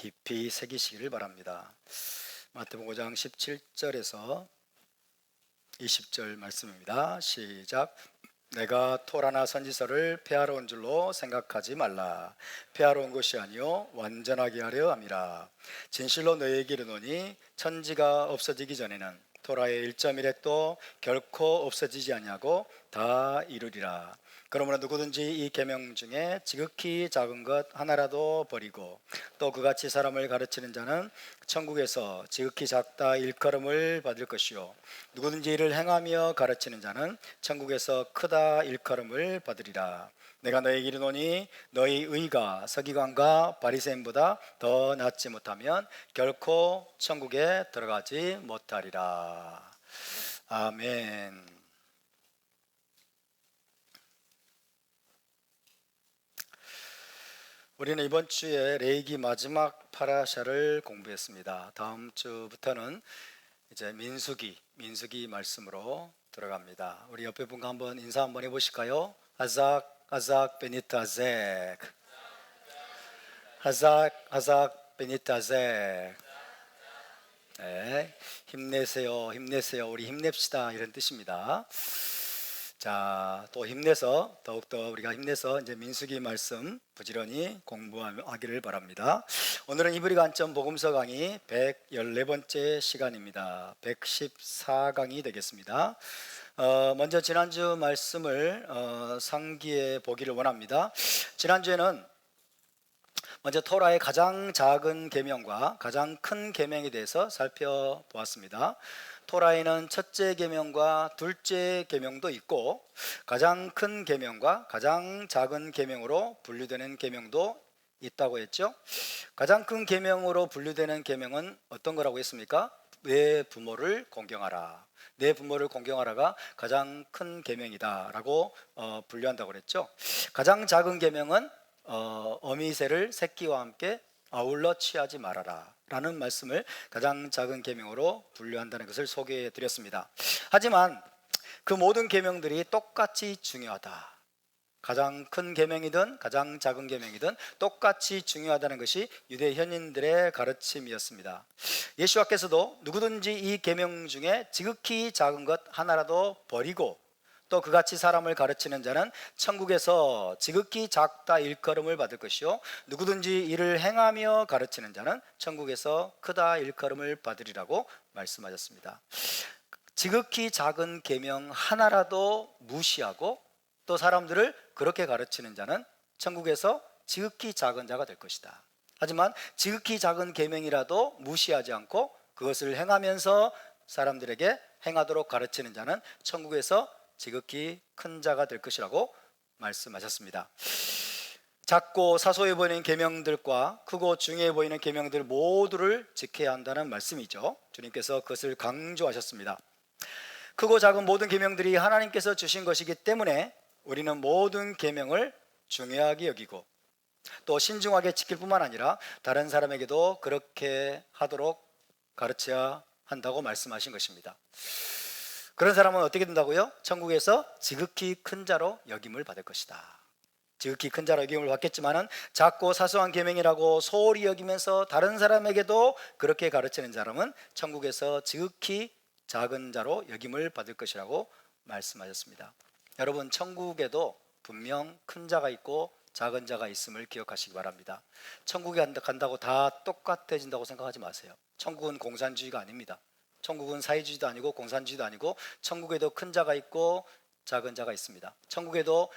깊이 새기시기를 바랍니다. 마태복음 5장 17절에서 20절 말씀입니다. 시작. 내가 토라나 선지서를 폐하러 온 줄로 생각하지 말라. 폐하러 온 것이 아니요 완전하게 하려 함이라. 진실로 너희에게 이르노니 천지가 없어지기 전에는 토라의 1.1획도 결코 없어지지 아니하고 다 이루리라. 그러므로 누구든지 이 계명 중에 지극히 작은 것 하나라도 버리고 또 그같이 사람을 가르치는 자는 천국에서 지극히 작다 일컬음을 받을 것이요 누구든지 이를 행하며 가르치는 자는 천국에서 크다 일컬음을 받으리라. 내가 너희에게 이르노니 너희 의가 서기관과 바리새인보다 더 낫지 못하면 결코 천국에 들어가지 못하리라. 아멘. 우리는 이번 주에 레위기 마지막 파라샤를 공부했습니다. 다음 주부터는 이제 민수기 말씀으로 들어갑니다. 우리 옆에 분과 한번 인사 한번 해보실까요? 아삭 베니트 아첵. 아삭 베니트 아첵. 네, 힘내세요. 우리 힘냅시다 이런 뜻입니다. 자, 또 힘내서 더욱더 우리가 힘내서 이제 민수기 말씀 부지런히 공부하기를 바랍니다. 오늘은 이브리 관점 복음서 강의 114번째 시간입니다. 114강이 되겠습니다. 먼저 지난주 말씀을 상기해 보기를 원합니다. 지난주에는 먼저 토라의 가장 작은 계명과 가장 큰 계명에 대해서 살펴보았습니다. 토라에는 첫째 계명과 둘째 계명도 있고 가장 큰 계명과 가장 작은 계명으로 분류되는 계명도 있다고 했죠. 가장 큰 계명으로 분류되는 계명은 어떤 거라고 했습니까? 내 부모를 공경하라. 내 부모를 공경하라가 가장 큰 계명이다라고 분류한다고 그랬죠. 가장 작은 계명은 어미새를 새끼와 함께 아울러 취하지 말아라 라는 말씀을 가장 작은 계명으로 분류한다는 것을 소개해 드렸습니다. 하지만 그 모든 계명들이 똑같이 중요하다. 가장 큰 계명이든 가장 작은 계명이든 똑같이 중요하다는 것이 유대 현인들의 가르침이었습니다. 예수와께서도 누구든지 이 계명 중에 지극히 작은 것 하나라도 버리고 또 그같이 사람을 가르치는 자는 천국에서 지극히 작다 일컬음을 받을 것이요 누구든지 이를 행하며 가르치는 자는 천국에서 크다 일컬음을 받으리라고 말씀하셨습니다. 지극히 작은 계명 하나라도 무시하고 또 사람들을 그렇게 가르치는 자는 천국에서 지극히 작은 자가 될 것이다. 하지만 지극히 작은 계명이라도 무시하지 않고 그것을 행하면서 사람들에게 행하도록 가르치는 자는 천국에서 지극히 큰 자가 될 것이라고 말씀하셨습니다. 작고 사소해 보이는 계명들과 크고 중요해 보이는 계명들 모두를 지켜야 한다는 말씀이죠. 주님께서 그것을 강조하셨습니다. 크고 작은 모든 계명들이 하나님께서 주신 것이기 때문에 우리는 모든 계명을 중요하게 여기고 또 신중하게 지킬 뿐만 아니라 다른 사람에게도 그렇게 하도록 가르쳐야 한다고 말씀하신 것입니다. 그런 사람은 어떻게 된다고요? 천국에서 지극히 큰 자로 여김을 받을 것이다. 지극히 큰 자로 여김을 받겠지만은 작고 사소한 계명이라고 소홀히 여기면서 다른 사람에게도 그렇게 가르치는 사람은 천국에서 지극히 작은 자로 여김을 받을 것이라고 말씀하셨습니다. 여러분, 천국에도 분명 큰 자가 있고 작은 자가 있음을 기억하시기 바랍니다. 천국에 간다고 다 똑같아진다고 생각하지 마세요. 천국은 공산주의가 아닙니다. 천국은 사회주의도 아니고 공산주의도 아니고 천국에도 큰 자가 있고 작은 자가 있습니다. 천국에도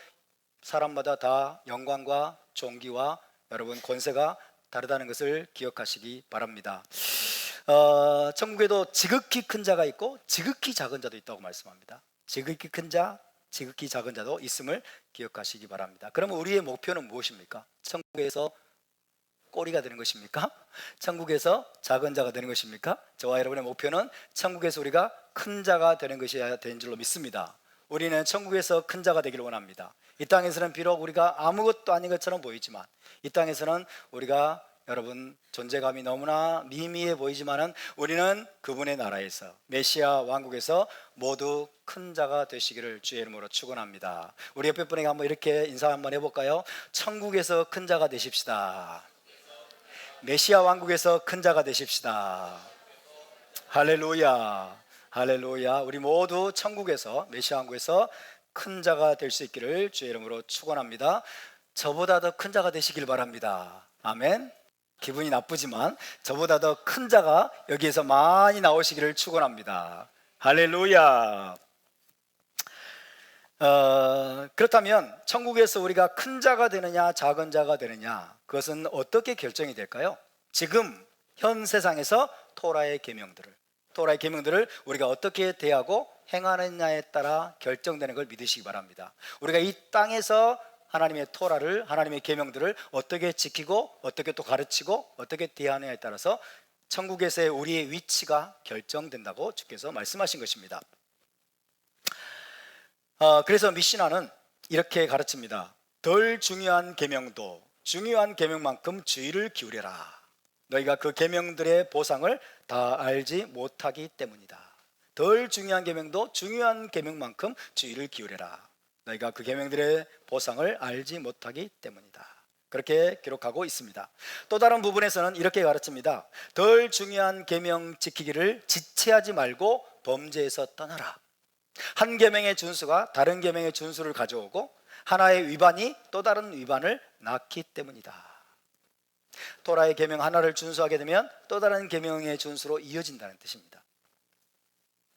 사람마다 다 영광과 존귀와 여러분 권세가 다르다는 것을 기억하시기 바랍니다. 천국에도 지극히 큰 자가 있고 지극히 작은 자도 있다고 말씀합니다. 지극히 큰 자, 지극히 작은 자도 있음을 기억하시기 바랍니다. 그러면 우리의 목표는 무엇입니까? 천국에서 꼬리가 되는 것입니까? 천국에서 작은 자가 되는 것입니까? 저와 여러분의 목표는 천국에서 우리가 큰 자가 되는 것이어야 되는 줄로 믿습니다. 우리는 천국에서 큰 자가 되기를 원합니다. 이 땅에서는 비록 우리가 아무것도 아닌 것처럼 보이지만 이 땅에서는 우리가 여러분 존재감이 너무나 미미해 보이지만은 우리는 그분의 나라에서 메시아 왕국에서 모두 큰 자가 되시기를 주의 이름으로 축원합니다. 우리 옆에 분에게 한번 이렇게 인사 한번 해볼까요? 천국에서 큰 자가 되십시다. 메시아 왕국에서 큰 자가 되십시다. 할렐루야. 할렐루야. 우리 모두 천국에서, 메시아 왕국에서 큰 자가 될 수 있기를 주의 이름으로 축원합니다. 저보다 더 큰 자가 되시길 바랍니다. 아멘. 기분이 나쁘지만 저보다 더 큰 자가 여기에서 많이 나오시기를 축원합니다. 할렐루야. 그렇다면 천국에서 우리가 큰 자가 되느냐 작은 자가 되느냐, 그것은 어떻게 결정이 될까요? 지금 현 세상에서 토라의 계명들을 우리가 어떻게 대하고 행하느냐에 따라 결정되는 걸 믿으시기 바랍니다. 우리가 이 땅에서 하나님의 토라를, 하나님의 계명들을 어떻게 지키고 어떻게 또 가르치고 어떻게 대하느냐에 따라서 천국에서의 우리의 위치가 결정된다고 주께서 말씀하신 것입니다. 그래서 미시나는 이렇게 가르칩니다. 덜 중요한 계명도 중요한 계명만큼 주의를 기울여라. 너희가 그 계명들의 보상을 다 알지 못하기 때문이다. 덜 중요한 계명도 중요한 계명만큼 주의를 기울여라. 너희가 그 계명들의 보상을 알지 못하기 때문이다. 그렇게 기록하고 있습니다. 또 다른 부분에서는 이렇게 가르칩니다. 덜 중요한 계명 지키기를 지체하지 말고 범죄에서 떠나라. 한 계명의 준수가 다른 계명의 준수를 가져오고 하나의 위반이 또 다른 위반을 낳기 때문이다. 토라의 계명 하나를 준수하게 되면 또 다른 계명의 준수로 이어진다는 뜻입니다.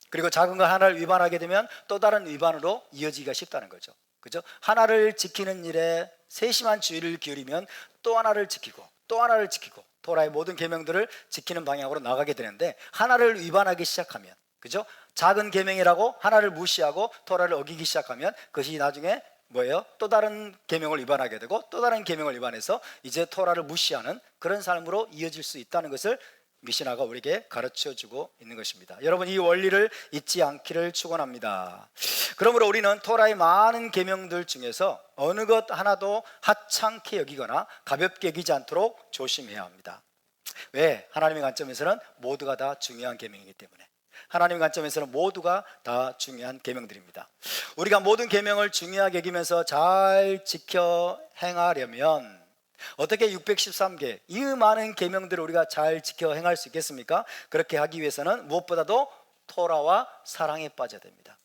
그리고 작은 거 하나를 위반하게 되면 또 다른 위반으로 이어지기가 쉽다는 거죠. 그죠? 하나를 지키는 일에 세심한 주의를 기울이면 또 하나를 지키고 또 하나를 지키고 토라의 모든 계명들을 지키는 방향으로 나가게 되는데, 하나를 위반하기 시작하면, 그죠? 작은 계명이라고 하나를 무시하고 토라를 어기기 시작하면 그것이 나중에 뭐예요? 또 다른 계명을 위반하게 되고 또 다른 계명을 위반해서 이제 토라를 무시하는 그런 삶으로 이어질 수 있다는 것을 미시나가 우리에게 가르쳐주고 있는 것입니다. 여러분, 이 원리를 잊지 않기를 축원합니다. 그러므로 우리는 토라의 많은 계명들 중에서 어느 것 하나도 하찮게 여기거나 가볍게 여기지 않도록 조심해야 합니다. 왜? 하나님의 관점에서는 모두가 다 중요한 계명이기 때문에. 하나님의 관점에서는 모두가 다 중요한 계명들입니다. 우리가 모든 계명을 중요하게 여기면서 잘 지켜 행하려면 어떻게 613개 이 많은 계명들을 우리가 잘 지켜 행할 수 있겠습니까? 그렇게 하기 위해서는 무엇보다도 토라와 사랑에 빠져야 됩니다.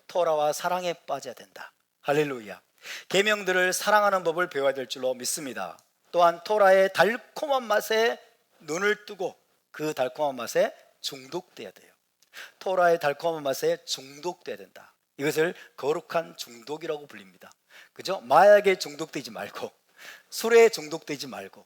토라와 사랑에 빠져야 된다. 할렐루야. 계명들을 사랑하는 법을 배워야 될 줄로 믿습니다. 또한 토라의 달콤한 맛에 눈을 뜨고 그 달콤한 맛에 중독돼야 돼요. 토라의 달콤한 맛에 중독돼야 된다. 이것을 거룩한 중독이라고 불립니다. 그죠? 마약에 중독되지 말고 술에 중독되지 말고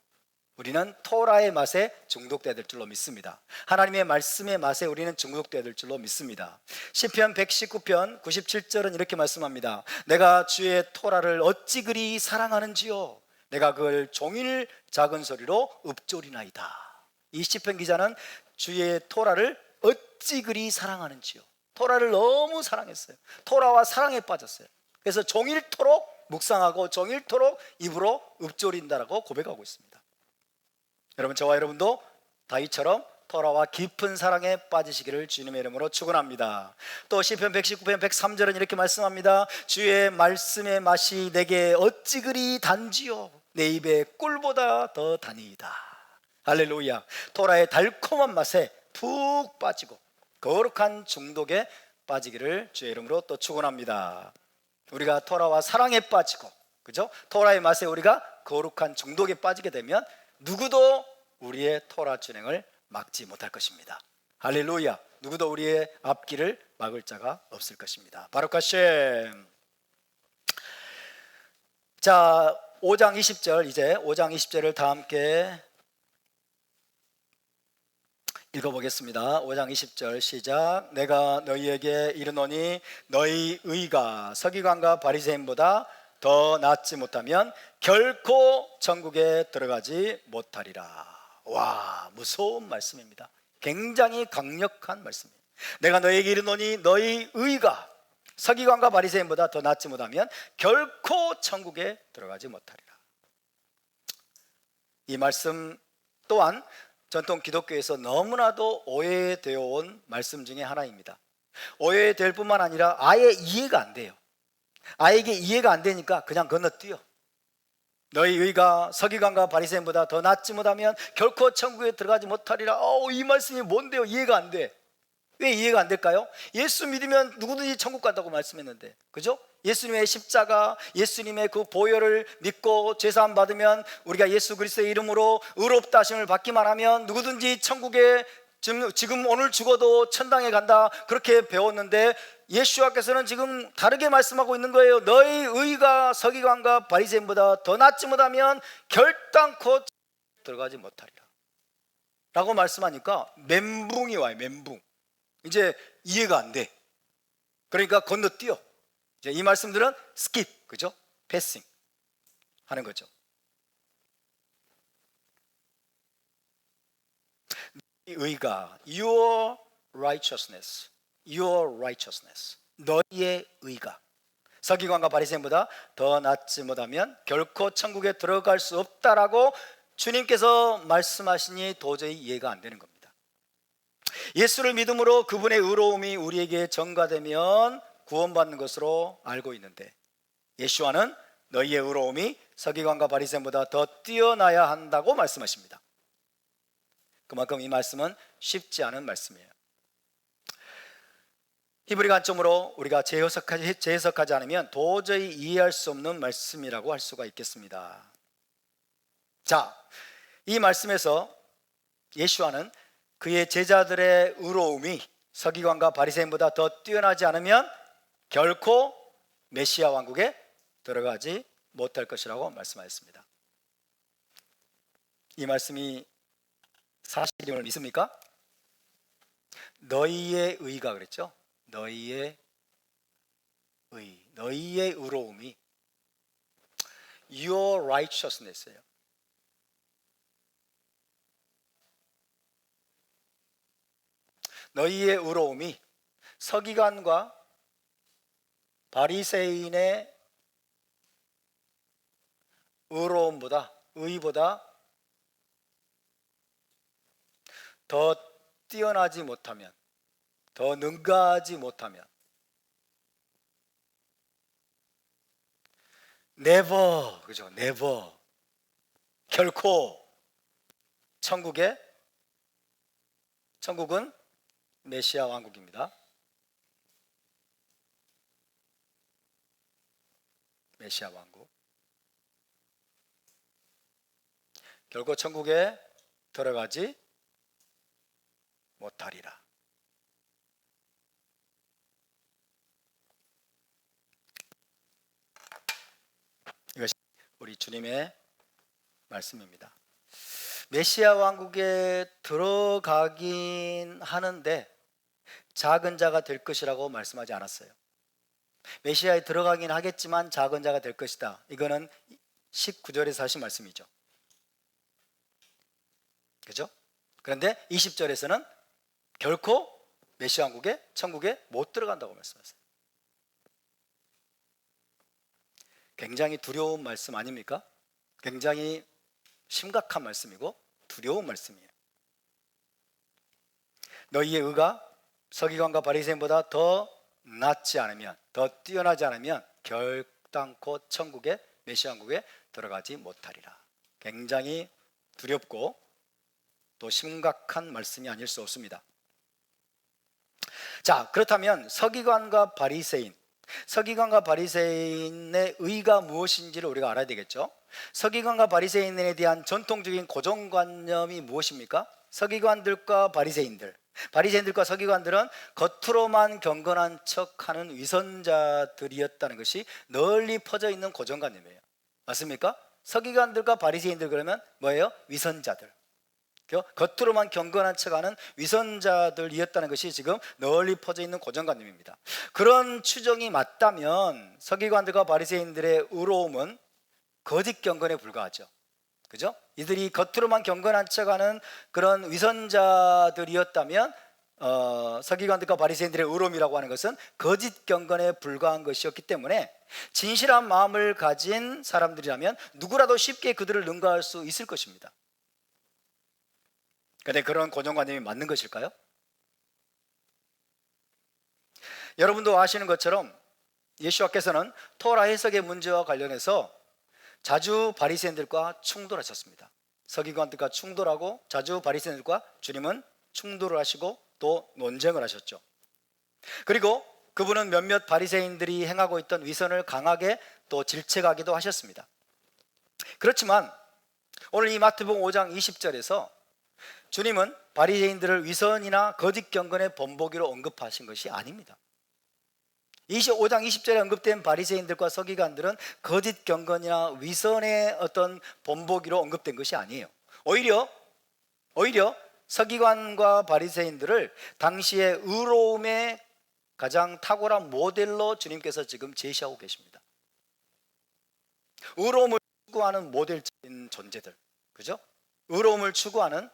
우리는 토라의 맛에 중독돼야 될 줄로 믿습니다. 하나님의 말씀의 맛에 우리는 중독돼야 될 줄로 믿습니다. 시편 119편 97절은 이렇게 말씀합니다. 내가 주의 토라를 어찌 그리 사랑하는지요, 내가 그걸 종일 작은 소리로 읊조리나이다. 이 시편 기자는 주의 토라를 어찌 그리 사랑하는지요, 토라를 너무 사랑했어요. 토라와 사랑에 빠졌어요. 그래서 종일토록 묵상하고 종일토록 입으로 읊조린다라고 고백하고 있습니다. 여러분, 저와 여러분도 다윗처럼 토라와 깊은 사랑에 빠지시기를 주님의 이름으로 축원합니다. 또 시편 119편 103절은 이렇게 말씀합니다. 주의 말씀의 맛이 내게 어찌 그리 단지요, 내 입에 꿀보다 더 다니이다. 할렐루야. 토라의 달콤한 맛에 푹 빠지고 거룩한 중독에 빠지기를 주의 이름으로 또 축원합니다. 우리가 토라와 사랑에 빠지고, 그죠? 토라의 맛에 우리가 거룩한 중독에 빠지게 되면 누구도 우리의 토라 진행을 막지 못할 것입니다. 할렐루야. 누구도 우리의 앞길을 막을 자가 없을 것입니다. 바룩 하셈. 자, 5장 20절, 이제 5장 20절을 다 함께 읽어보겠습니다. 5장 20절 시작. 내가 너희에게 이르노니 너희 의가 서기관과 바리새인보다 더 낫지 못하면 결코 천국에 들어가지 못하리라. 와, 무서운 말씀입니다. 굉장히 강력한 말씀입니다. 내가 너희에게 이르노니 너희 의가 서기관과 바리새인보다 더 낫지 못하면 결코 천국에 들어가지 못하리라. 이 말씀 또한 전통 기독교에서 너무나도 오해되어 온 말씀 중에 하나입니다. 오해될 뿐만 아니라 아예 이해가 안 돼요. 아이에게 이해가 안 되니까 그냥 건너뛰어. 너희 의가 서기관과 바리새인보다 더 낫지 못하면 결코 천국에 들어가지 못하리라. 이 말씀이 뭔데요? 이해가 안 돼. 왜 이해가 안 될까요? 예수 믿으면 누구든지 천국 간다고 말씀했는데, 그죠? 예수님의 십자가, 예수님의 그 보혈을 믿고 제사함 받으면, 우리가 예수 그리스도의 이름으로 의롭다 하심을 받기만 하면 누구든지 천국에, 지금 오늘 죽어도 천당에 간다, 그렇게 배웠는데 예수와께서는 지금 다르게 말씀하고 있는 거예요. 너희 의가 서기관과 바리새인보다 더 낫지 못하면 결단코 들어가지 못하리라 라고 말씀하니까 멘붕이 와요. 멘붕. 이제 이해가 안 돼. 그러니까 건너뛰어. 이제 이 말씀들은 스킵, 그죠? 패싱 하는 거죠. 의가, your righteousness, your righteousness, 너희의 의가 서기관과 바리새인보다 더 낫지 못하면 결코 천국에 들어갈 수 없다라고 주님께서 말씀하시니 도저히 이해가 안 되는 겁니다. 예수를 믿음으로 그분의 의로움이 우리에게 전가되면 구원받는 것으로 알고 있는데, 예수와는 너희의 의로움이 서기관과 바리새인보다 더 뛰어나야 한다고 말씀하십니다. 그만큼 이 말씀은 쉽지 않은 말씀이에요. 히브리 관점으로 우리가 재해석하지 않으면 도저히 이해할 수 없는 말씀이라고 할 수가 있겠습니다. 자, 이 말씀에서 예수와는 그의 제자들의 의로움이 서기관과 바리새인보다 더 뛰어나지 않으면 결코 메시아 왕국에 들어가지 못할 것이라고 말씀하셨습니다. 이 말씀이 사실임을 믿습니까? 너희의 의가 그랬죠? 너희의 의, 너희의 의로움이 your righteousness예요. 너희의 의로움이 서기관과 바리새인의 의로움보다, 의보다 더 뛰어나지 못하면, 더 능가하지 못하면 never, 그죠? never, 결코 천국은 메시아 왕국입니다. 메시아 왕국. 결코 천국에 들어가지 못하리라. 이것이 우리 주님의 말씀입니다. 메시아 왕국에 들어가긴 하는데 작은 자가 될 것이라고 말씀하지 않았어요. 메시아에 들어가긴 하겠지만 작은 자가 될 것이다. 이거는 19절에서 하신 말씀이죠. 그죠? 그런데 20절에서는 결코 메시아 왕국에, 천국에 못 들어간다고 말씀하셨어요. 굉장히 두려운 말씀 아닙니까? 굉장히 심각한 말씀이고 두려운 말씀이에요. 너희의 의가 서기관과 바리새인보다 더 낫지 않으면, 더 뛰어나지 않으면 결단코 천국에, 메시아 왕국에 들어가지 못하리라. 굉장히 두렵고 또 심각한 말씀이 아닐 수 없습니다. 자, 그렇다면 서기관과 바리새인의 의가 무엇인지를 우리가 알아야 되겠죠. 서기관과 바리새인에 대한 전통적인 고정관념이 무엇입니까? 서기관들과 바리새인들과 서기관들은 겉으로만 경건한 척하는 위선자들이었다는 것이 널리 퍼져 있는 고정관념이에요. 맞습니까? 서기관들과 바리새인들 그러면 뭐예요? 위선자들. 겉으로만 경건한 척하는 위선자들이었다는 것이 지금 널리 퍼져 있는 고정관념입니다. 그런 추정이 맞다면 서기관들과 바리새인들의 의로움은 거짓 경건에 불과하죠. 그죠? 이들이 겉으로만 경건한 척하는 그런 위선자들이었다면 서기관들과 바리새인들의 의로움이라고 하는 것은 거짓 경건에 불과한 것이었기 때문에 진실한 마음을 가진 사람들이라면 누구라도 쉽게 그들을 능가할 수 있을 것입니다. 그런데 그런 고정관념이 맞는 것일까요? 여러분도 아시는 것처럼 예수와께서는 토라 해석의 문제와 관련해서 자주 바리새인들과 충돌하셨습니다. 서기관들과 충돌하고 자주 바리새인들과 주님은 충돌을 하시고 또 논쟁을 하셨죠. 그리고 그분은 몇몇 바리새인들이 행하고 있던 위선을 강하게 또 질책하기도 하셨습니다. 그렇지만 오늘 이 마태복음 5장 20절에서 주님은 바리새인들을 위선이나 거짓 경건의 본보기로 언급하신 것이 아닙니다. 5장 20절에 언급된 바리새인들과 서기관들은 거짓 경건이나 위선의 어떤 본보기로 언급된 것이 아니에요. 오히려 서기관과 바리새인들을 당시의 의로움의 가장 탁월한 모델로 주님께서 지금 제시하고 계십니다. 의로움을 추구하는 모델적인 존재들, 그죠? 의로움을 추구하는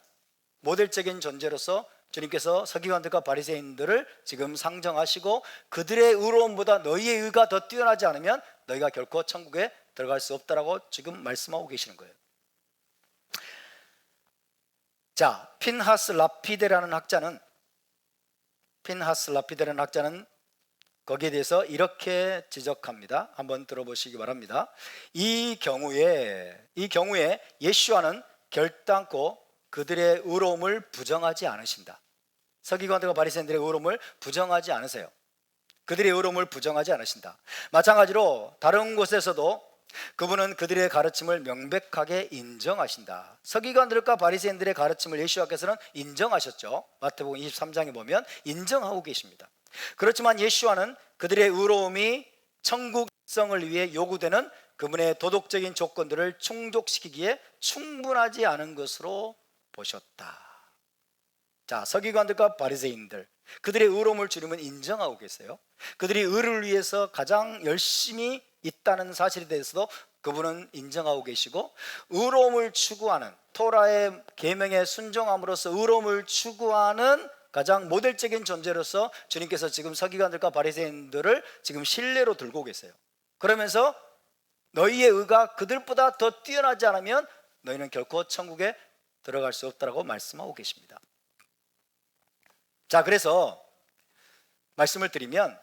모델적인 존재로서 주님께서 서기관들과 바리새인들을 지금 상정하시고 그들의 의로움보다 너희의 의가 더 뛰어나지 않으면 너희가 결코 천국에 들어갈 수 없다라고 지금 말씀하고 계시는 거예요. 자, 핀하스 라피데라는 학자는 거기에 대해서 이렇게 지적합니다. 한번 들어보시기 바랍니다. 이 경우에 예수와는 결단코 그들의 의로움을 부정하지 않으신다. 서기관들과 바리새인들의 의로움을 부정하지 않으세요. 그들의 의로움을 부정하지 않으신다. 마찬가지로 다른 곳에서도 그분은 그들의 가르침을 명백하게 인정하신다. 서기관들과 바리새인들의 가르침을 예수와께서는 인정하셨죠. 마태복음 23장에 보면 인정하고 계십니다. 그렇지만 예수와는 그들의 의로움이 천국 입성을 위해 요구되는 그분의 도덕적인 조건들을 충족시키기에 충분하지 않은 것으로 보셨다. 자, 서기관들과 바리새인들, 그들의 의로움을 주님은 인정하고 계세요. 그들이 의를 위해서 가장 열심히 있다는 사실에 대해서도 그분은 인정하고 계시고, 의로움을 추구하는, 토라의 계명에 순종함으로써 의로움을 추구하는 가장 모델적인 존재로서 주님께서 지금 서기관들과 바리새인들을 지금 신뢰로 들고 계세요. 그러면서 너희의 의가 그들보다 더 뛰어나지 않으면 너희는 결코 천국에 들어갈 수 없다라고 말씀하고 계십니다. 자, 그래서 말씀을 드리면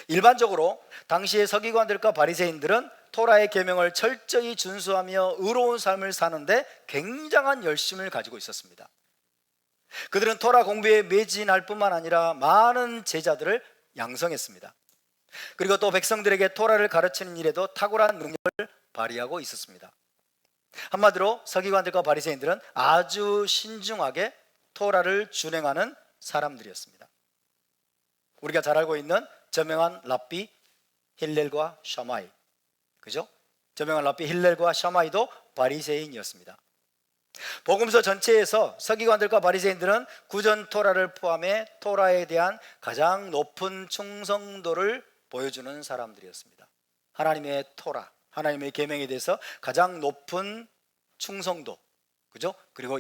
일반적으로 당시의 서기관들과 바리새인들은 토라의 계명을 철저히 준수하며 의로운 삶을 사는데 굉장한 열심을 가지고 있었습니다. 그들은 토라 공부에 매진할 뿐만 아니라 많은 제자들을 양성했습니다. 그리고 또 백성들에게 토라를 가르치는 일에도 탁월한 능력을 발휘하고 있었습니다. 한마디로 서기관들과 바리새인들은 아주 신중하게 토라를 준행하는 사람들이었습니다. 우리가 잘 알고 있는 저명한 랍비 힐렐과 샤마이, 그죠? 저명한 랍비 힐렐과 샤마이도 바리새인이었습니다. 복음서 전체에서 서기관들과 바리새인들은 구전 토라를 포함해 토라에 대한 가장 높은 충성도를 보여주는 사람들이었습니다. 하나님의 토라, 하나님의 계명에 대해서 가장 높은 충성도, 그죠? 그리고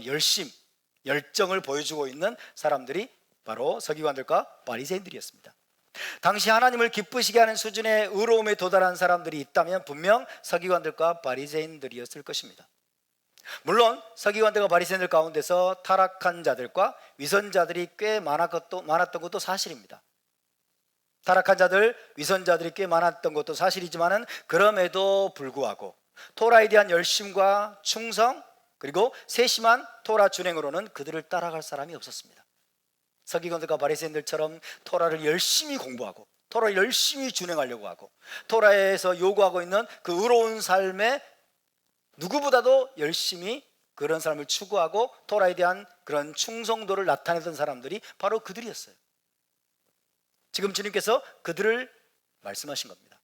열정을 보여주고 있는 사람들이 바로 서기관들과 바리새인들이었습니다. 당시 하나님을 기쁘시게 하는 수준의 의로움에 도달한 사람들이 있다면 분명 서기관들과 바리새인들이었을 것입니다. 물론 서기관들과 바리새인들 가운데서 타락한 자들과 위선자들이 꽤 많았던 것도 사실입니다. 타락한 자들, 위선자들이 꽤 많았던 것도 사실이지만은 그럼에도 불구하고 토라에 대한 열심과 충성, 그리고 세심한 토라 준행으로는 그들을 따라갈 사람이 없었습니다. 서기관들과 바리새인들처럼 토라를 열심히 공부하고 토라를 열심히 준행하려고 하고 토라에서 요구하고 있는 그 의로운 삶에 누구보다도 열심히 그런 삶을 추구하고 토라에 대한 그런 충성도를 나타내던 사람들이 바로 그들이었어요. 지금 주님께서 그들을 말씀하신 겁니다.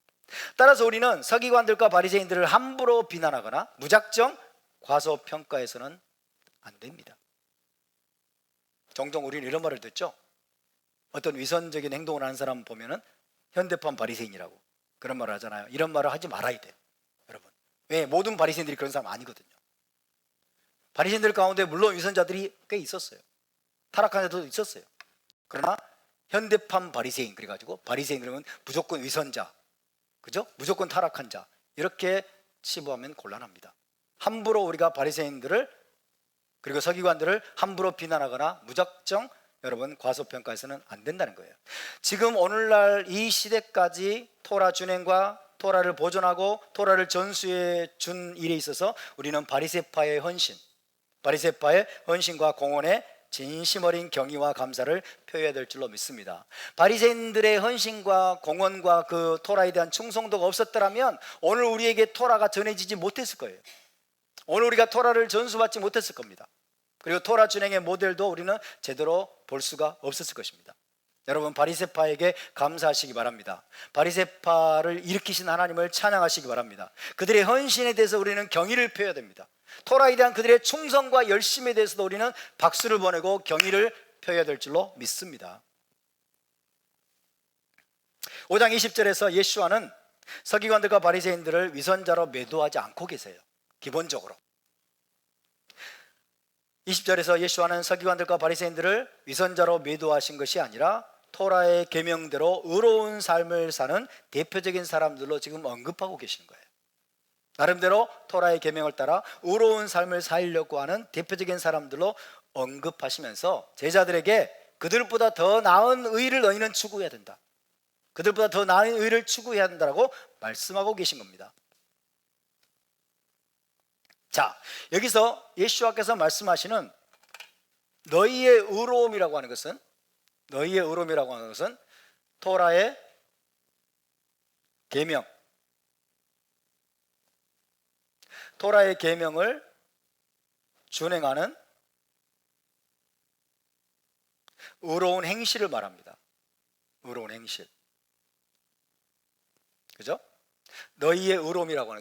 따라서 우리는 서기관들과 바리새인들을 함부로 비난하거나 무작정 과소평가해서는 안 됩니다. 종종 우리는 이런 말을 듣죠. 어떤 위선적인 행동을 하는 사람 보면은 현대판 바리새인이라고 그런 말을 하잖아요. 이런 말을 하지 말아야 돼요, 여러분. 왜? 모든 바리새인들이 그런 사람 아니거든요. 바리새인들 가운데 물론 위선자들이 꽤 있었어요. 타락한 자도 있었어요. 그러나 현대판 바리새인, 그래가지고 바리새인 그러면 무조건 위선자, 그죠? 무조건 타락한 자, 이렇게 치부하면 곤란합니다. 함부로 우리가 바리새인들을 그리고 서기관들을 함부로 비난하거나 무작정 여러분 과소평가해서는 안 된다는 거예요. 지금 오늘날 이 시대까지 토라 준행과 토라를 보존하고 토라를 전수해 준 일에 있어서 우리는 바리새파의 헌신과 공헌에 진심 어린 경의와 감사를 표해야 될 줄로 믿습니다. 바리새인들의 헌신과 공헌과 그 토라에 대한 충성도가 없었더라면 오늘 우리에게 토라가 전해지지 못했을 거예요. 오늘 우리가 토라를 전수받지 못했을 겁니다. 그리고 토라 준행의 모델도 우리는 제대로 볼 수가 없었을 것입니다. 여러분, 바리새파에게 감사하시기 바랍니다. 바리새파를 일으키신 하나님을 찬양하시기 바랍니다. 그들의 헌신에 대해서 우리는 경의를 표해야 됩니다. 토라에 대한 그들의 충성과 열심에 대해서도 우리는 박수를 보내고 경의를 표해야 될 줄로 믿습니다. 5장 20절에서 예수와는 서기관들과 바리새인들을 위선자로 매도하지 않고 계세요. 기본적으로 20절에서 예수와는 서기관들과 바리새인들을 위선자로 매도하신 것이 아니라 토라의 계명대로 의로운 삶을 사는 대표적인 사람들로 지금 언급하고 계시는 거예요. 나름대로 토라의 계명을 따라 의로운 삶을 살려고 하는 대표적인 사람들로 언급하시면서 제자들에게 그들보다 더 나은 의를 너희는 추구해야 된다, 그들보다 더 나은 의를 추구해야 된다고 말씀하고 계신 겁니다. 자, 여기서 예수와께서 말씀하시는 너희의 의로움이라고 하는 것은 토라의 계명, 토라의 계명을 준행하는 의로운 행실을 말합니다. 의로운 행실, 그죠? 너희의 의로움이라고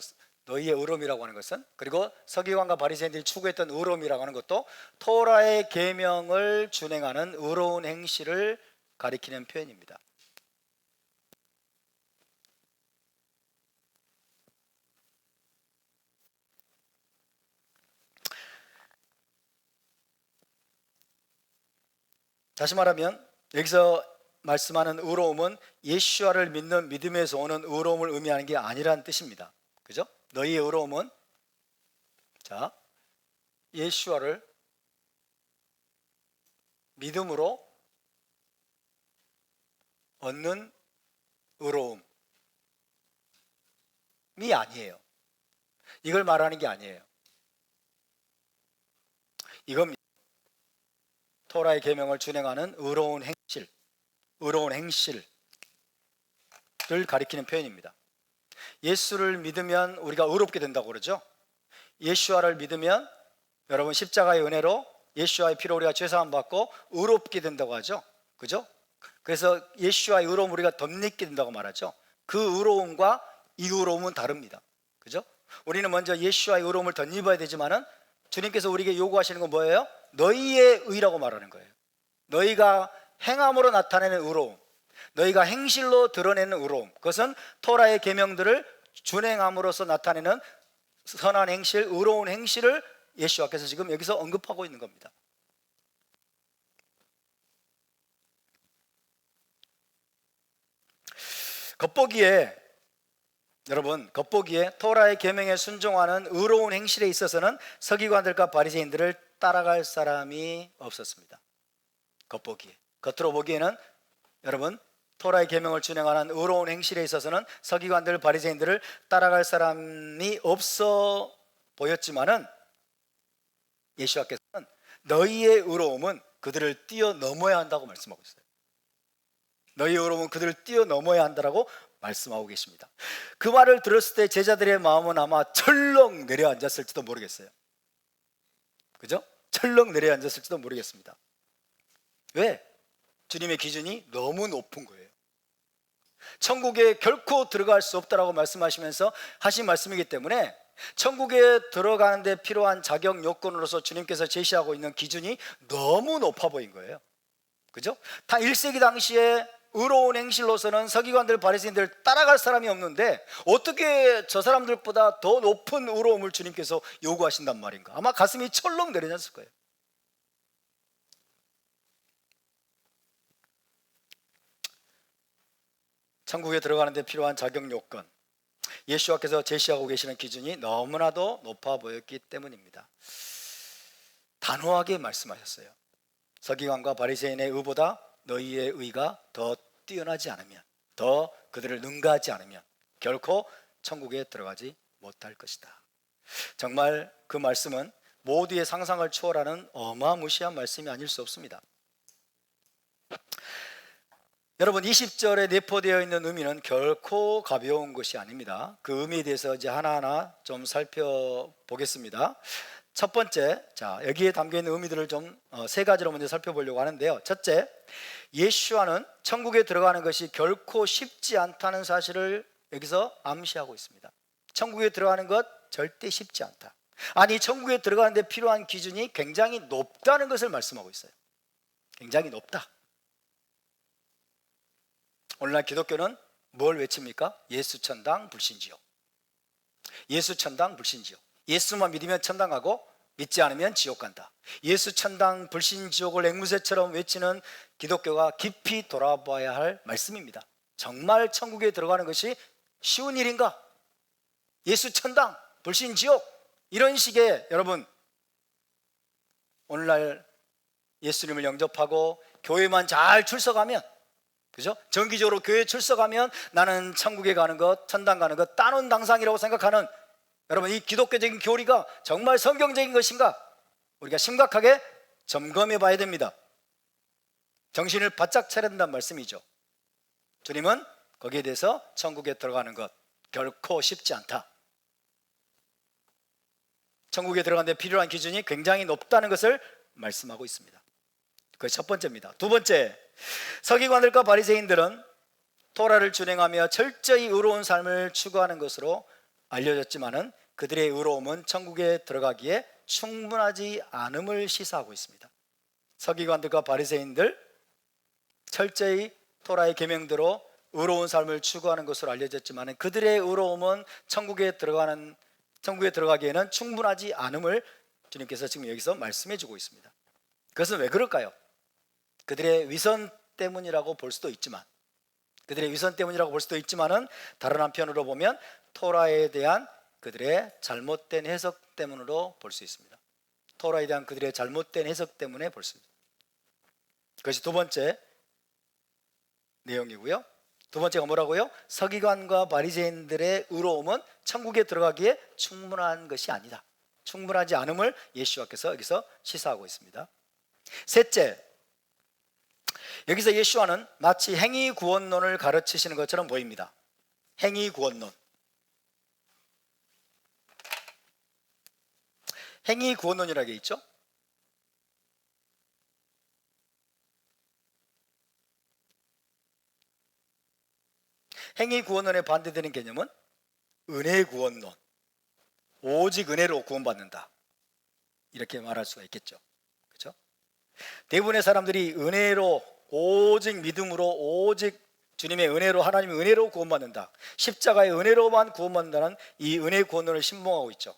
하는 것은 그리고 서기관과 바리새인들이 추구했던 의로움이라고 하는 것도 토라의 계명을 준행하는 의로운 행실을 가리키는 표현입니다. 다시 말하면 여기서 말씀하는 의로움은 예수와를 믿는 믿음에서 오는 의로움을 의미하는 게 아니라는 뜻입니다. 그죠? 너희의 의로움은 예수와를 믿음으로 얻는 의로움이 아니에요. 이걸 말하는 게 아니에요. 이건 토라의 계명을 준행하는 의로운 행실을 가리키는 표현입니다. 예수를 믿으면 우리가 의롭게 된다고 그러죠. 예수와를 믿으면 여러분 십자가의 은혜로 예수와의 피로 우리가 죄사함 받고 의롭게 된다고 하죠. 그죠? 그래서 예수와의 의로움 우리가 덧입게 된다고 말하죠. 그 의로움과 이 의로움은 다릅니다. 그죠? 우리는 먼저 예수와의 의로움을 덧입어야 되지만은 주님께서 우리에게 요구하시는 건 뭐예요? 너희의 의라고 말하는 거예요. 너희가 행함으로 나타내는 의로움, 너희가 행실로 드러내는 의로움, 그것은 토라의 계명들을 준행함으로써 나타내는 선한 행실, 의로운 행실을 예수와께서 지금 여기서 언급하고 있는 겁니다. 겉보기에 토라의 계명에 순종하는 의로운 행실에 있어서는 서기관들과 바리새인들을 따라갈 사람이 없었습니다. 겉으로 보기에는 여러분 토라의 계명을 준행하는 의로운 행실에 있어서는 서기관들, 바리새인들을 따라갈 사람이 없어 보였지만은 예수께서는 너희의 의로움은 그들을 뛰어넘어야 한다고 말씀하고 있어요. 너희의 의로움은 그들을 뛰어넘어야 한다고 말씀하고 계십니다. 그 말을 들었을 때 제자들의 마음은 아마 철렁 내려앉았을지도 모르겠어요. 그죠? 철렁 내려앉았을지도 모르겠습니다. 왜? 주님의 기준이 너무 높은 거예요. 천국에 결코 들어갈 수 없다라고 말씀하시면서 하신 말씀이기 때문에 천국에 들어가는데 필요한 자격 요건으로서 주님께서 제시하고 있는 기준이 너무 높아 보인 거예요. 그죠? 다 1세기 당시에 의로운 행실로서는 서기관들, 바리새인들 따라갈 사람이 없는데 어떻게 저 사람들보다 더 높은 의로움을 주님께서 요구하신단 말인가? 아마 가슴이 철렁 내려졌을 거예요. 천국에 들어가는 데 필요한 자격 요건, 예수와께서 제시하고 계시는 기준이 너무나도 높아 보였기 때문입니다. 단호하게 말씀하셨어요. 서기관과 바리새인의 의보다 너희의 의가 더 뛰어나지 않으면, 더 그들을 능가하지 않으면 결코 천국에 들어가지 못할 것이다. 정말 그 말씀은 모두의 상상을 초월하는 어마무시한 말씀이 아닐 수 없습니다. 여러분, 20절에 내포되어 있는 의미는 결코 가벼운 것이 아닙니다. 그 의미에 대해서 이제 하나하나 좀 살펴보겠습니다. 첫 번째, 여기에 담겨있는 의미들을 좀 세 가지로 먼저 살펴보려고 하는데요. 첫째, 예수와는 천국에 들어가는 것이 결코 쉽지 않다는 사실을 여기서 암시하고 있습니다. 천국에 들어가는 것 절대 쉽지 않다. 아니, 천국에 들어가는 데 필요한 기준이 굉장히 높다는 것을 말씀하고 있어요. 굉장히 높다. 오늘날 기독교는 뭘 외칩니까? 예수 천당 불신지옥. 예수 천당 불신지옥. 예수만 믿으면 천당 가고 믿지 않으면 지옥 간다. 예수 천당 불신지옥을 앵무새처럼 외치는 기독교가 깊이 돌아봐야 할 말씀입니다. 정말 천국에 들어가는 것이 쉬운 일인가? 예수 천당 불신지옥, 이런 식의, 여러분, 오늘날 예수님을 영접하고 교회만 잘 출석하면, 그죠? 정기적으로 교회 출석하면 나는 천국에 가는 것, 천당 가는 것 따놓은 당상이라고 생각하는, 여러분, 이 기독교적인 교리가 정말 성경적인 것인가? 우리가 심각하게 점검해 봐야 됩니다. 정신을 바짝 차려야 된다는 말씀이죠. 주님은 거기에 대해서 천국에 들어가는 것 결코 쉽지 않다. 천국에 들어가는 데 필요한 기준이 굉장히 높다는 것을 말씀하고 있습니다. 그게 첫 번째입니다. 두 번째, 서기관들과 바리새인들은 토라를 준행하며 철저히 의로운 삶을 추구하는 것으로 알려졌지만은 그들의 의로움은 천국에 들어가기에 충분하지 않음을 시사하고 있습니다. 서기관들과 바리새인들, 철저히 토라의 계명대로 의로운 삶을 추구하는 것으로 알려졌지만은 그들의 의로움은 천국에 들어가기에는 충분하지 않음을 주님께서 지금 여기서 말씀해 주고 있습니다. 그것은 왜 그럴까요? 그들의 위선 때문이라고 볼 수도 있지만, 은 다른 한편으로 보면 토라에 대한 그들의 잘못된 해석 때문으로 볼 수 있습니다. 토라에 대한 그들의 잘못된 해석 때문에 볼 수 있습니다. 그것이 두 번째 내용이고요. 두 번째가 뭐라고요? 서기관과 바리새인들의 의로움은 천국에 들어가기에 충분한 것이 아니다. 충분하지 않음을 예수와께서 여기서 시사하고 있습니다. 셋째, 여기서 예수와는 마치 행위구원론을 가르치시는 것처럼 보입니다. 행위구원론. 행위구원론이라는 게 있죠. 행위구원론에 반대되는 개념은 은혜구원론. 오직 은혜로 구원받는다, 이렇게 말할 수가 있겠죠. 그렇죠? 대부분의 사람들이 은혜로, 오직 믿음으로, 오직 주님의 은혜로, 하나님의 은혜로 구원받는다, 십자가의 은혜로만 구원받는다는 이 은혜 구원론을 신봉하고 있죠.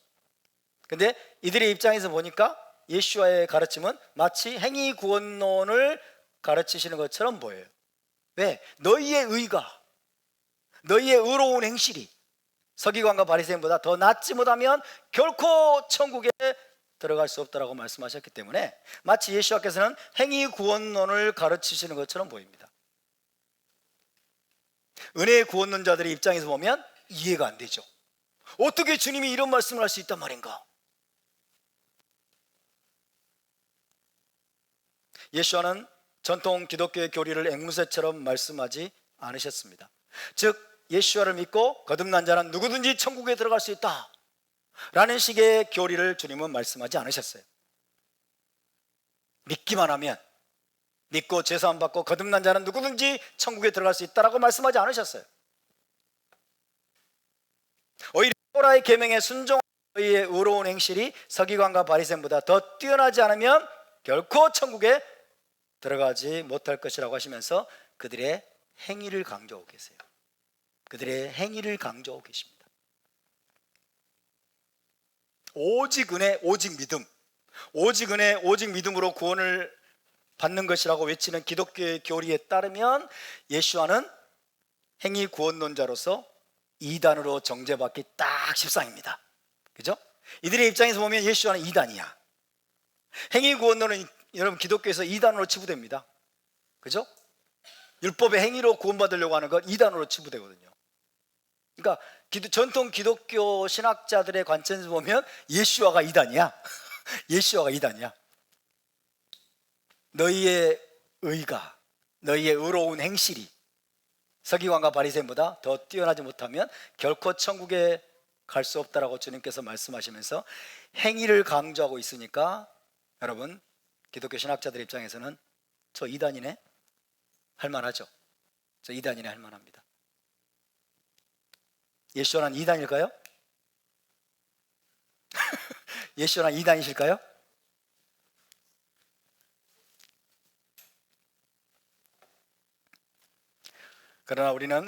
근데 이들의 입장에서 보니까 예수와의 가르침은 마치 행위 구원론을 가르치시는 것처럼 보여요. 왜? 너희의 의가, 너희의 의로운 행실이 서기관과 바리새인보다 더 낫지 못하면 결코 천국에 들어갈 수 없다라고 말씀하셨기 때문에 마치 예수와께서는 행위 구원론을 가르치시는 것처럼 보입니다. 은혜 구원론자들의 입장에서 보면 이해가 안 되죠. 어떻게 주님이 이런 말씀을 할 수 있단 말인가? 예수와는 전통 기독교의 교리를 앵무새처럼 말씀하지 않으셨습니다. 즉, 예수와를 믿고 거듭난 자는 누구든지 천국에 들어갈 수 있다 라는 식의 교리를 주님은 말씀하지 않으셨어요. 믿기만 하면, 믿고 죄사함 받고 거듭난 자는 누구든지 천국에 들어갈 수 있다라고 말씀하지 않으셨어요. 오히려 토라의 계명에 순종하는 너희의 의로운 행실이 서기관과 바리새인보다 더 뛰어나지 않으면 결코 천국에 들어가지 못할 것이라고 하시면서 그들의 행위를 강조하고 계세요. 그들의 행위를 강조하고 계십니다. 오직 은혜, 오직 믿음, 오직 은혜, 오직 믿음으로 구원을 받는 것이라고 외치는 기독교의 교리에 따르면 예수와는 행위 구원론자로서 이단으로 정죄받기 딱 십상입니다. 그죠? 이들의 입장에서 보면 예수와는 이단이야. 행위 구원론은 여러분 기독교에서 이단으로 치부됩니다. 그죠? 율법의 행위로 구원받으려고 하는 것 이단으로 치부되거든요. 그러니까 전통 기독교 신학자들의 관점에서 보면 예수와가 이단이야. 예수와가 이단이야. 너희의 의가, 너희의 의로운 행실이 서기관과 바리새인보다 더 뛰어나지 못하면 결코 천국에 갈 수 없다라고 주님께서 말씀하시면서 행위를 강조하고 있으니까 여러분, 기독교 신학자들 입장에서는 저 이단이네 할만하죠. 저 이단이네 할만합니다. 예수와는 이단일까요? 예수와는 이단이실까요? 그러나 우리는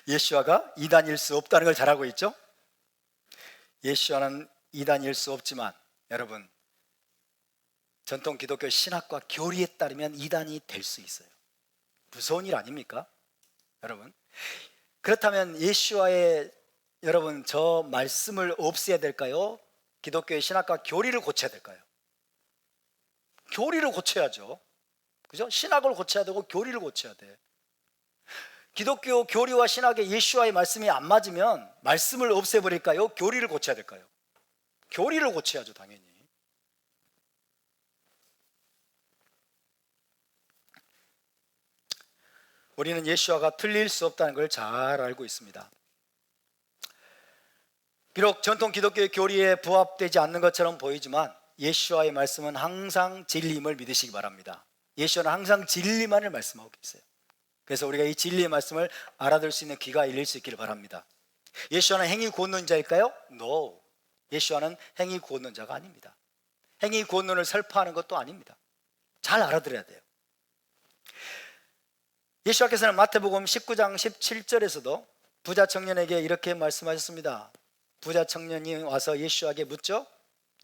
예수와가 이단일 수 없다는 걸 잘 알고 있죠. 예수와는 이단일 수 없지만 여러분, 전통 기독교 신학과 교리에 따르면 이단이 될 수 있어요. 무서운 일 아닙니까? 여러분, 그렇다면 예수와의 여러분 저 말씀을 없애야 될까요? 기독교의 신학과 교리를 고쳐야 될까요? 교리를 고쳐야죠. 그죠? 신학을 고쳐야 되고 교리를 고쳐야 돼. 기독교 교리와 신학의 예수와의 말씀이 안 맞으면 말씀을 없애버릴까요? 교리를 고쳐야 될까요? 교리를 고쳐야죠, 당연히. 우리는 예수와가 틀릴 수 없다는 걸 잘 알고 있습니다. 비록 전통 기독교의 교리에 부합되지 않는 것처럼 보이지만 예수와의 말씀은 항상 진리임을 믿으시기 바랍니다. 예수와는 항상 진리만을 말씀하고 계세요. 그래서 우리가 이 진리의 말씀을 알아들 수 있는 귀가 열릴 수 있기를 바랍니다. 예수와는 행위 구원론 자일까요? No. 예수와는 행위 구원론 자가 아닙니다. 행위 구원론을 설파하는 것도 아닙니다. 잘 알아들어야 돼요. 예수와께서는 마태복음 19장 17절에서도 부자 청년에게 이렇게 말씀하셨습니다. 부자 청년이 와서 예수에게 묻죠.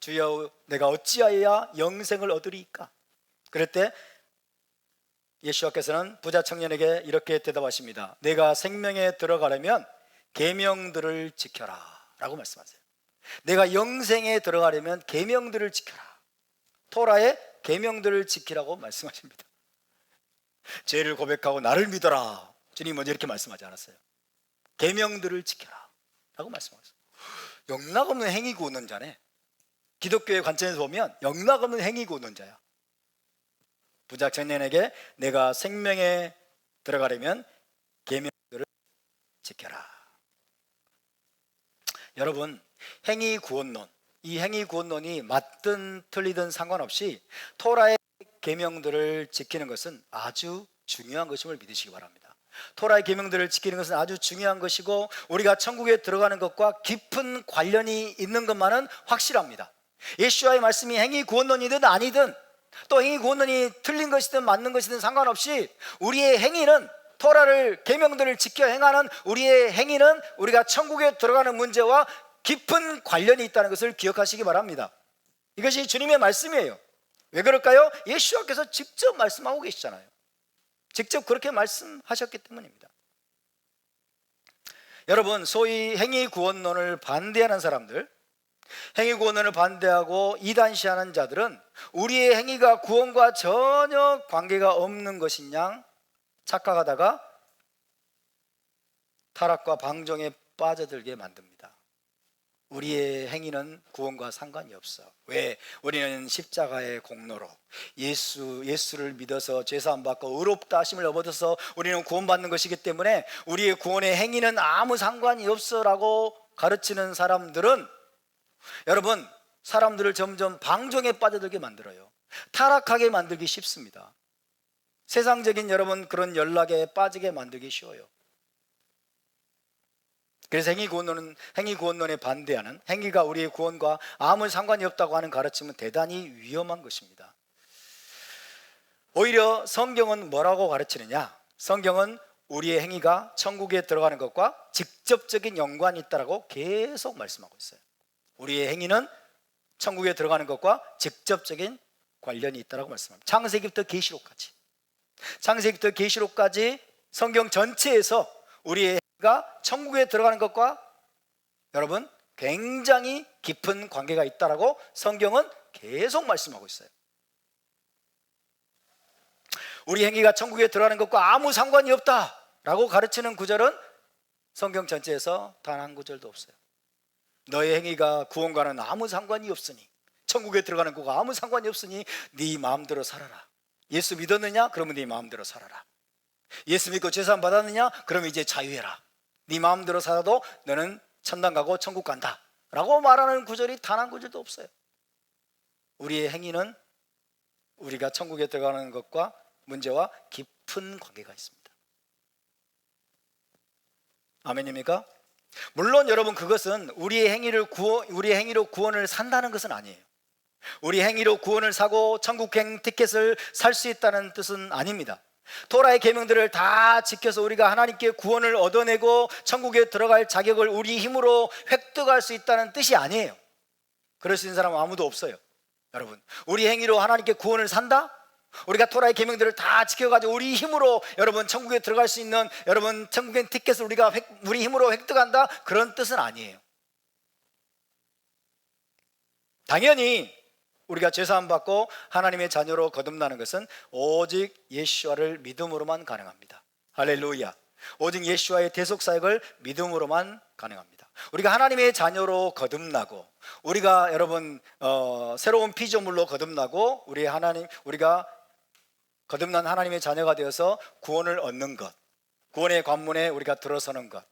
주여, 내가 어찌하여야 영생을 얻으리이까? 그럴 때 예수께서는 부자 청년에게 이렇게 대답하십니다. 내가 생명에 들어가려면 계명들을 지켜라 라고 말씀하세요. 내가 영생에 들어가려면 계명들을 지켜라. 토라의 계명들을 지키라고 말씀하십니다. 죄를 고백하고 나를 믿어라. 주님 먼저 이렇게 말씀하지 않았어요? 계명들을 지켜라 라고 말씀하셨어요. 영락없는 행위 구원론 자네. 기독교의 관점에서 보면 영락없는 행위 구원론 자야. 부자 청년에게 내가 생명에 들어가려면 계명들을 지켜라. 여러분, 행위 구원론, 이 행위 구원론이 맞든 틀리든 상관없이 토라의 계명들을 지키는 것은 아주 중요한 것임을 믿으시기 바랍니다. 토라의 계명들을 지키는 것은 아주 중요한 것이고 우리가 천국에 들어가는 것과 깊은 관련이 있는 것만은 확실합니다. 예수와의 말씀이 행위 구원론이든 아니든 또 행위 구원론이 틀린 것이든 맞는 것이든 상관없이 우리의 행위는 토라를 계명들을 지켜 행하는 우리의 행위는 우리가 천국에 들어가는 문제와 깊은 관련이 있다는 것을 기억하시기 바랍니다. 이것이 주님의 말씀이에요. 왜 그럴까요? 예수께서 직접 말씀하고 계시잖아요. 직접 그렇게 말씀하셨기 때문입니다. 여러분, 소위 행위 구원론을 반대하는 사람들, 행위 구원론을 반대하고 이단시하는 자들은 우리의 행위가 구원과 전혀 관계가 없는 것인 양 착각하다가 타락과 방종에 빠져들게 만듭니다. 우리의 행위는 구원과 상관이 없어. 왜? 우리는 십자가의 공로로 예수를 믿어서 죄사함 받고 의롭다 하심을 얻어서 우리는 구원받는 것이기 때문에 우리의 구원의 행위는 아무 상관이 없어라고 가르치는 사람들은 여러분, 사람들을 점점 방종에 빠져들게 만들어요. 타락하게 만들기 쉽습니다. 세상적인 여러분 그런 연락에 빠지게 만들기 쉬워요. 그래서 행위 구원론에 반대하는, 행위가 우리의 구원과 아무 상관이 없다고 하는 가르침은 대단히 위험한 것입니다. 오히려 성경은 뭐라고 가르치느냐? 성경은 우리의 행위가 천국에 들어가는 것과 직접적인 연관이 있다고 계속 말씀하고 있어요. 우리의 행위는 천국에 들어가는 것과 직접적인 관련이 있다고 말씀합니다. 창세기부터 계시록까지, 창세기부터 계시록까지 성경 전체에서 우리의 행위가 천국에 들어가는 것과 여러분 굉장히 깊은 관계가 있다고 성경은 계속 말씀하고 있어요. 우리 행위가 천국에 들어가는 것과 아무 상관이 없다라고 가르치는 구절은 성경 전체에서 단 한 구절도 없어요. 너의 행위가 구원과는 아무 상관이 없으니, 천국에 들어가는 거가 아무 상관이 없으니 네 마음대로 살아라. 예수 믿었느냐? 그러면 네 마음대로 살아라. 예수 믿고 죄사함 받았느냐? 그러면 이제 자유해라. 네 마음대로 살아도 너는 천당 가고 천국 간다 라고 말하는 구절이 단 한 구절도 없어요. 우리의 행위는 우리가 천국에 들어가는 것과 문제와 깊은 관계가 있습니다. 아멘입니까? 물론 여러분, 그것은 우리의 행위로 구원을 산다는 것은 아니에요. 우리 행위로 구원을 사고 천국행 티켓을 살 수 있다는 뜻은 아닙니다. 토라의 계명들을 다 지켜서 우리가 하나님께 구원을 얻어내고 천국에 들어갈 자격을 우리 힘으로 획득할 수 있다는 뜻이 아니에요. 그럴 수 있는 사람은 아무도 없어요. 여러분, 우리 행위로 하나님께 구원을 산다? 우리가 토라의 계명들을 다 지켜가지고 우리 힘으로 여러분 천국에 들어갈 수 있는 여러분 천국의 티켓을 우리 힘으로 획득한다? 그런 뜻은 아니에요. 당연히 우리가 죄사함 받고 하나님의 자녀로 거듭나는 것은 오직 예수와를 믿음으로만 가능합니다. 할렐루야. 오직 예수와의 대속 사역을 믿음으로만 가능합니다. 우리가 하나님의 자녀로 거듭나고 우리가 여러분 새로운 피조물로 거듭나고 우리가 거듭난 하나님의 자녀가 되어서 구원을 얻는 것, 구원의 관문에 우리가 들어서는 것,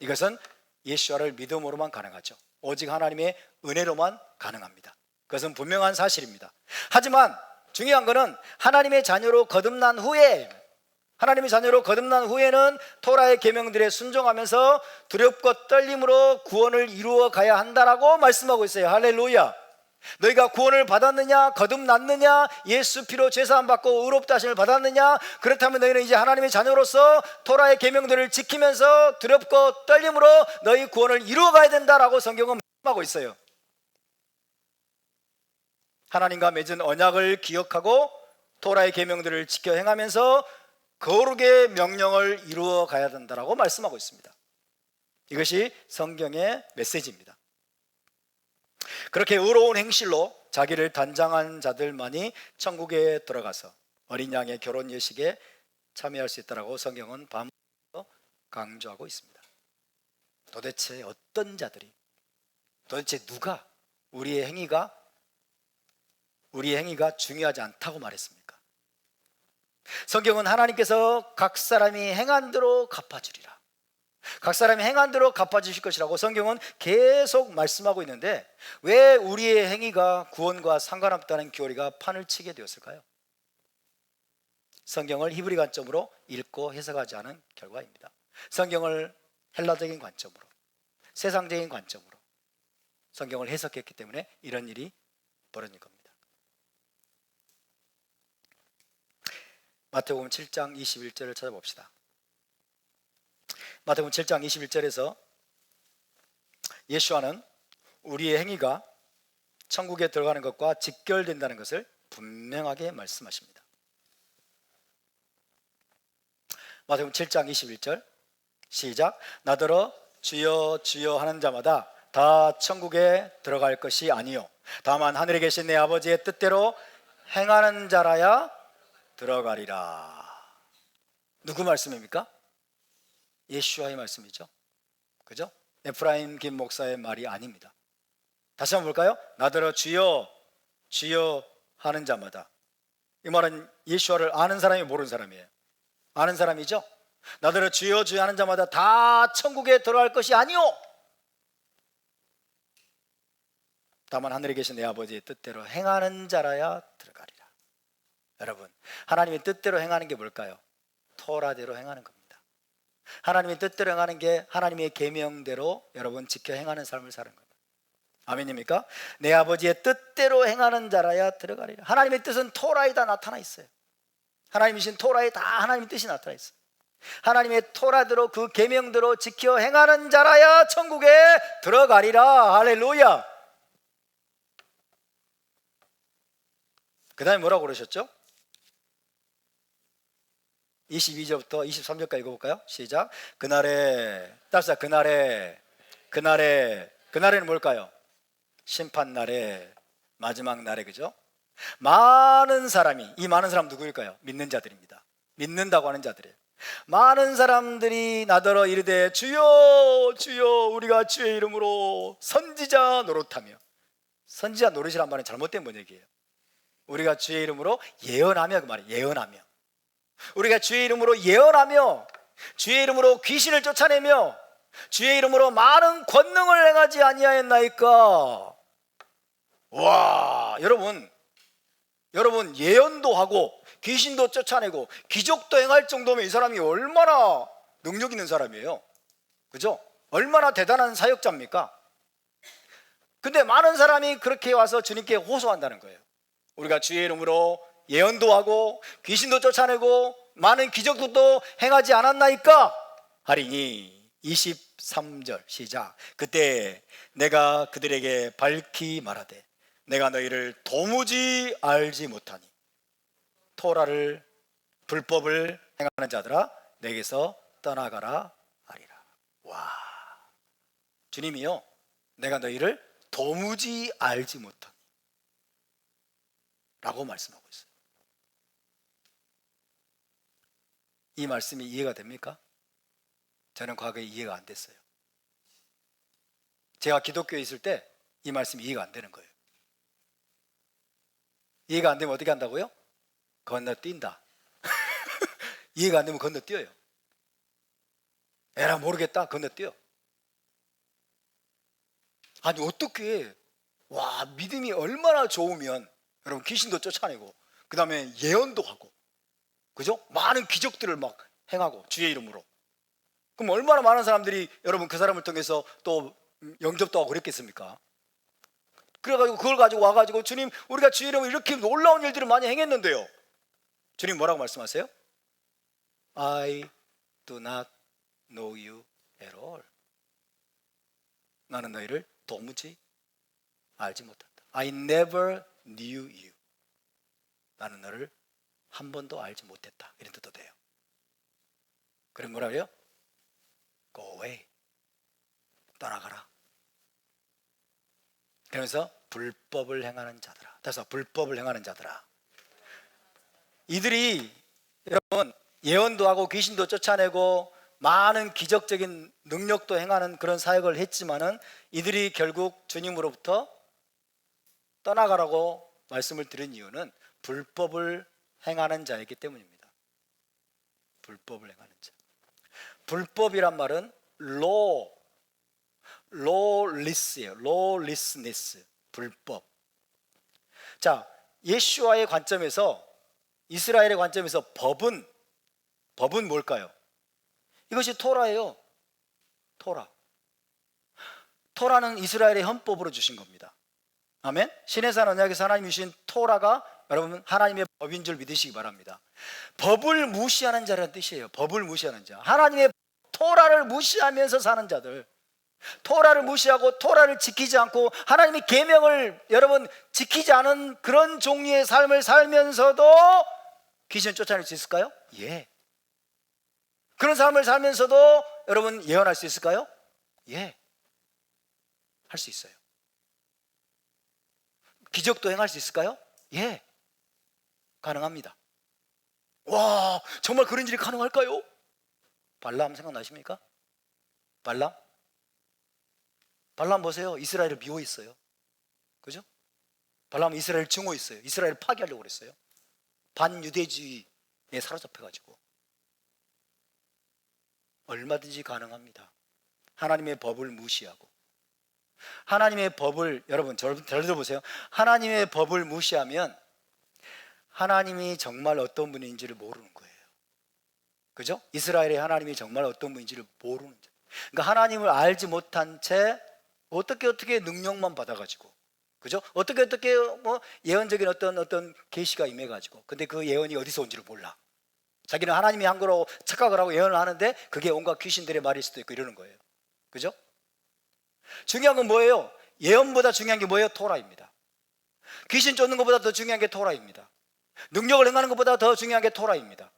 이것은 예수와를 믿음으로만 가능하죠. 오직 하나님의 은혜로만 가능합니다. 그것은 분명한 사실입니다. 하지만 중요한 것은 하나님의 자녀로 거듭난 후에는 토라의 계명들에 순종하면서 두렵고 떨림으로 구원을 이루어 가야 한다라고 말씀하고 있어요. 할렐루야. 너희가 구원을 받았느냐? 거듭났느냐? 예수 피로 죄사함 받고 의롭다 하심을 받았느냐? 그렇다면 너희는 이제 하나님의 자녀로서 토라의 계명들을 지키면서 두렵고 떨림으로 너희 구원을 이루어 가야 된다라고 성경은 말씀하고 있어요. 하나님과 맺은 언약을 기억하고 토라의 계명들을 지켜 행하면서 거룩의 명령을 이루어 가야 된다라고 말씀하고 있습니다. 이것이 성경의 메시지입니다. 그렇게 의로운 행실로 자기를 단장한 자들만이 천국에 들어가서 어린 양의 결혼 예식에 참여할 수 있다라고 성경은 반복해서 강조하고 있습니다. 도대체 어떤 자들이, 도대체 누가 우리의 행위가 중요하지 않다고 말했습니까? 성경은 하나님께서 각 사람이 행한 대로 갚아주리라, 각 사람이 행한 대로 갚아주실 것이라고 성경은 계속 말씀하고 있는데 왜 우리의 행위가 구원과 상관없다는 교리가 판을 치게 되었을까요? 성경을 히브리 관점으로 읽고 해석하지 않은 결과입니다. 성경을 헬라적인 관점으로, 세상적인 관점으로 성경을 해석했기 때문에 이런 일이 벌어진 겁니다. 마태복음 7장 21절을 찾아봅시다. 마태복음 7장 21절에서 예수와는 우리의 행위가 천국에 들어가는 것과 직결된다는 것을 분명하게 말씀하십니다. 마태복음 7장 21절 시작. 나더러 주여 주여 하는 자마다 다 천국에 들어갈 것이 아니요 다만 하늘에 계신 내 아버지의 뜻대로 행하는 자라야 들어가리라. 누구 말씀입니까? 예수와의 말씀이죠. 그죠? 에프라임 김 목사의 말이 아닙니다. 다시 한번 볼까요? 나더러 주여 주여 하는 자마다. 이 말은 예수와를 아는 사람이 모르는 사람이에요. 아는 사람이죠? 나더러 주여 주여 하는 자마다 다 천국에 들어갈 것이 아니오 다만 하늘에 계신 내 아버지의 뜻대로 행하는 자라야 들어가리라. 여러분, 하나님의 뜻대로 행하는 게 뭘까요? 토라대로 행하는 겁니다. 하나님의 뜻대로 행하는 게 하나님의 계명대로 여러분 지켜 행하는 삶을 사는 겁니다. 아멘입니까? 내 아버지의 뜻대로 행하는 자라야 들어가리라. 하나님의 뜻은 토라에 다 나타나 있어요. 하나님이신 토라에 다 하나님의 뜻이 나타나 있어요. 하나님의 토라대로 그 계명대로 지켜 행하는 자라야 천국에 들어가리라. 할렐루야. 그 다음에 뭐라고 그러셨죠? 22절부터 23절까지 읽어볼까요? 시작. 그날에 따라서 그날에는 뭘까요? 심판날에, 마지막 날에, 그죠? 많은 사람이, 이 많은 사람 누구일까요? 믿는 자들입니다. 믿는다고 하는 자들이에요. 많은 사람들이 나더러 이르되 주여 주여 우리가 주의 이름으로 선지자 노릇하며, 선지자 노릇이란 말은 잘못된 번역이에요. 우리가 주의 이름으로 예언하며, 그 말이에요. 예언하며, 우리가 주의 이름으로 예언하며 주의 이름으로 귀신을 쫓아내며 주의 이름으로 많은 권능을 행하지 아니하였나이까. 와, 여러분 예언도 하고 귀신도 쫓아내고 기적도 행할 정도면 이 사람이 얼마나 능력 있는 사람이에요. 그죠? 얼마나 대단한 사역자입니까? 근데 많은 사람이 그렇게 와서 주님께 호소한다는 거예요. 우리가 주의 이름으로 예언도 하고 귀신도 쫓아내고 많은 기적도 또 행하지 않았나이까 하리니. 23절 시작. 그때 내가 그들에게 밝히 말하되 내가 너희를 도무지 알지 못하니 토라를, 불법을 행하는 자들아 내게서 떠나가라 하리라. 와, 주님이요, 내가 너희를 도무지 알지 못하니 라고 말씀하고 있어요. 이 말씀이 이해가 됩니까? 저는 과거에 이해가 안 됐어요. 제가 기독교에 있을 때 이 말씀이 이해가 안 되는 거예요. 이해가 안 되면 어떻게 한다고요? 건너뛴다. 이해가 안 되면 건너뛰어요. 에라 모르겠다, 건너뛰어. 아니 어떻게, 와, 믿음이 얼마나 좋으면 여러분 귀신도 쫓아내고 그 다음에 예언도 하고, 그죠? 많은 기적들을 막 행하고 주의 이름으로. 그럼 얼마나 많은 사람들이 여러분 그 사람을 통해서 또 영접도 하고 그랬겠습니까? 그래가지고 그걸 가지고 와가지고 주님 우리가 주의 이름으로 이렇게 놀라운 일들을 많이 행했는데요, 주님 뭐라고 말씀하세요? I do not know you at all. 나는 너희를 도무지 알지 못한다. I never knew you. 나는 너를 한 번도 알지 못했다, 이런 뜻도 돼요. 그럼 뭐라 그래요? Go away. 떠나가라. 그러면서 불법을 행하는 자들아. 따라서 불법을 행하는 자들아. 이들이 여러분 예언도 하고 귀신도 쫓아내고 많은 기적적인 능력도 행하는 그런 사역을 했지만은 이들이 결국 주님으로부터 떠나가라고 말씀을 드린 이유는 불법을 행하는 자이기 때문입니다. 불법을 행하는 자. 불법이란 말은 lawless예요. lawlessness, 불법. 자, 예수와의 관점에서, 이스라엘의 관점에서 법은 뭘까요? 이것이 토라예요. 토라는 이스라엘의 헌법으로 주신 겁니다. 아멘. 시내산 언약에서 하나님이 주신 토라가 여러분 하나님의 법인 줄 믿으시기 바랍니다. 법을 무시하는 자라는 뜻이에요. 법을 무시하는 자, 하나님의 토라를 무시하면서 사는 자들, 토라를 무시하고 토라를 지키지 않고 하나님의 계명을 여러분 지키지 않은 그런 종류의 삶을 살면서도 귀신을 쫓아낼 수 있을까요? 예. 그런 삶을 살면서도 여러분 예언할 수 있을까요? 예. 할 수 있어요. 기적도 행할 수 있을까요? 예. 가능합니다. 와, 정말 그런 일이 가능할까요? 발람 생각나십니까? 발람 보세요. 이스라엘을 미워했어요. 그죠? 발람은 이스라엘을 증오했어요. 이스라엘을 파괴하려고 그랬어요. 반유대주의에 사로잡혀가지고. 얼마든지 가능합니다. 하나님의 법을 무시하고, 하나님의 법을, 여러분 잘 들어보세요. 하나님의 법을 무시하면 하나님이 정말 어떤 분인지를 모르는 거예요. 그죠? 이스라엘의 하나님이 정말 어떤 분인지를 모르는 자. 그러니까 하나님을 알지 못한 채 어떻게 능력만 받아가지고, 그죠? 어떻게 뭐 예언적인 어떤 계시가 임해가지고, 근데 그 예언이 어디서 온지를 몰라. 자기는 하나님이 한 거로 착각을 하고 예언을 하는데 그게 온갖 귀신들의 말일 수도 있고 이러는 거예요. 그죠? 중요한 건 뭐예요? 예언보다 중요한 게 뭐예요? 토라입니다. 귀신 쫓는 것보다 더 중요한 게 토라입니다. 능력을 행하는 것보다 더 중요한 게 토라입니다.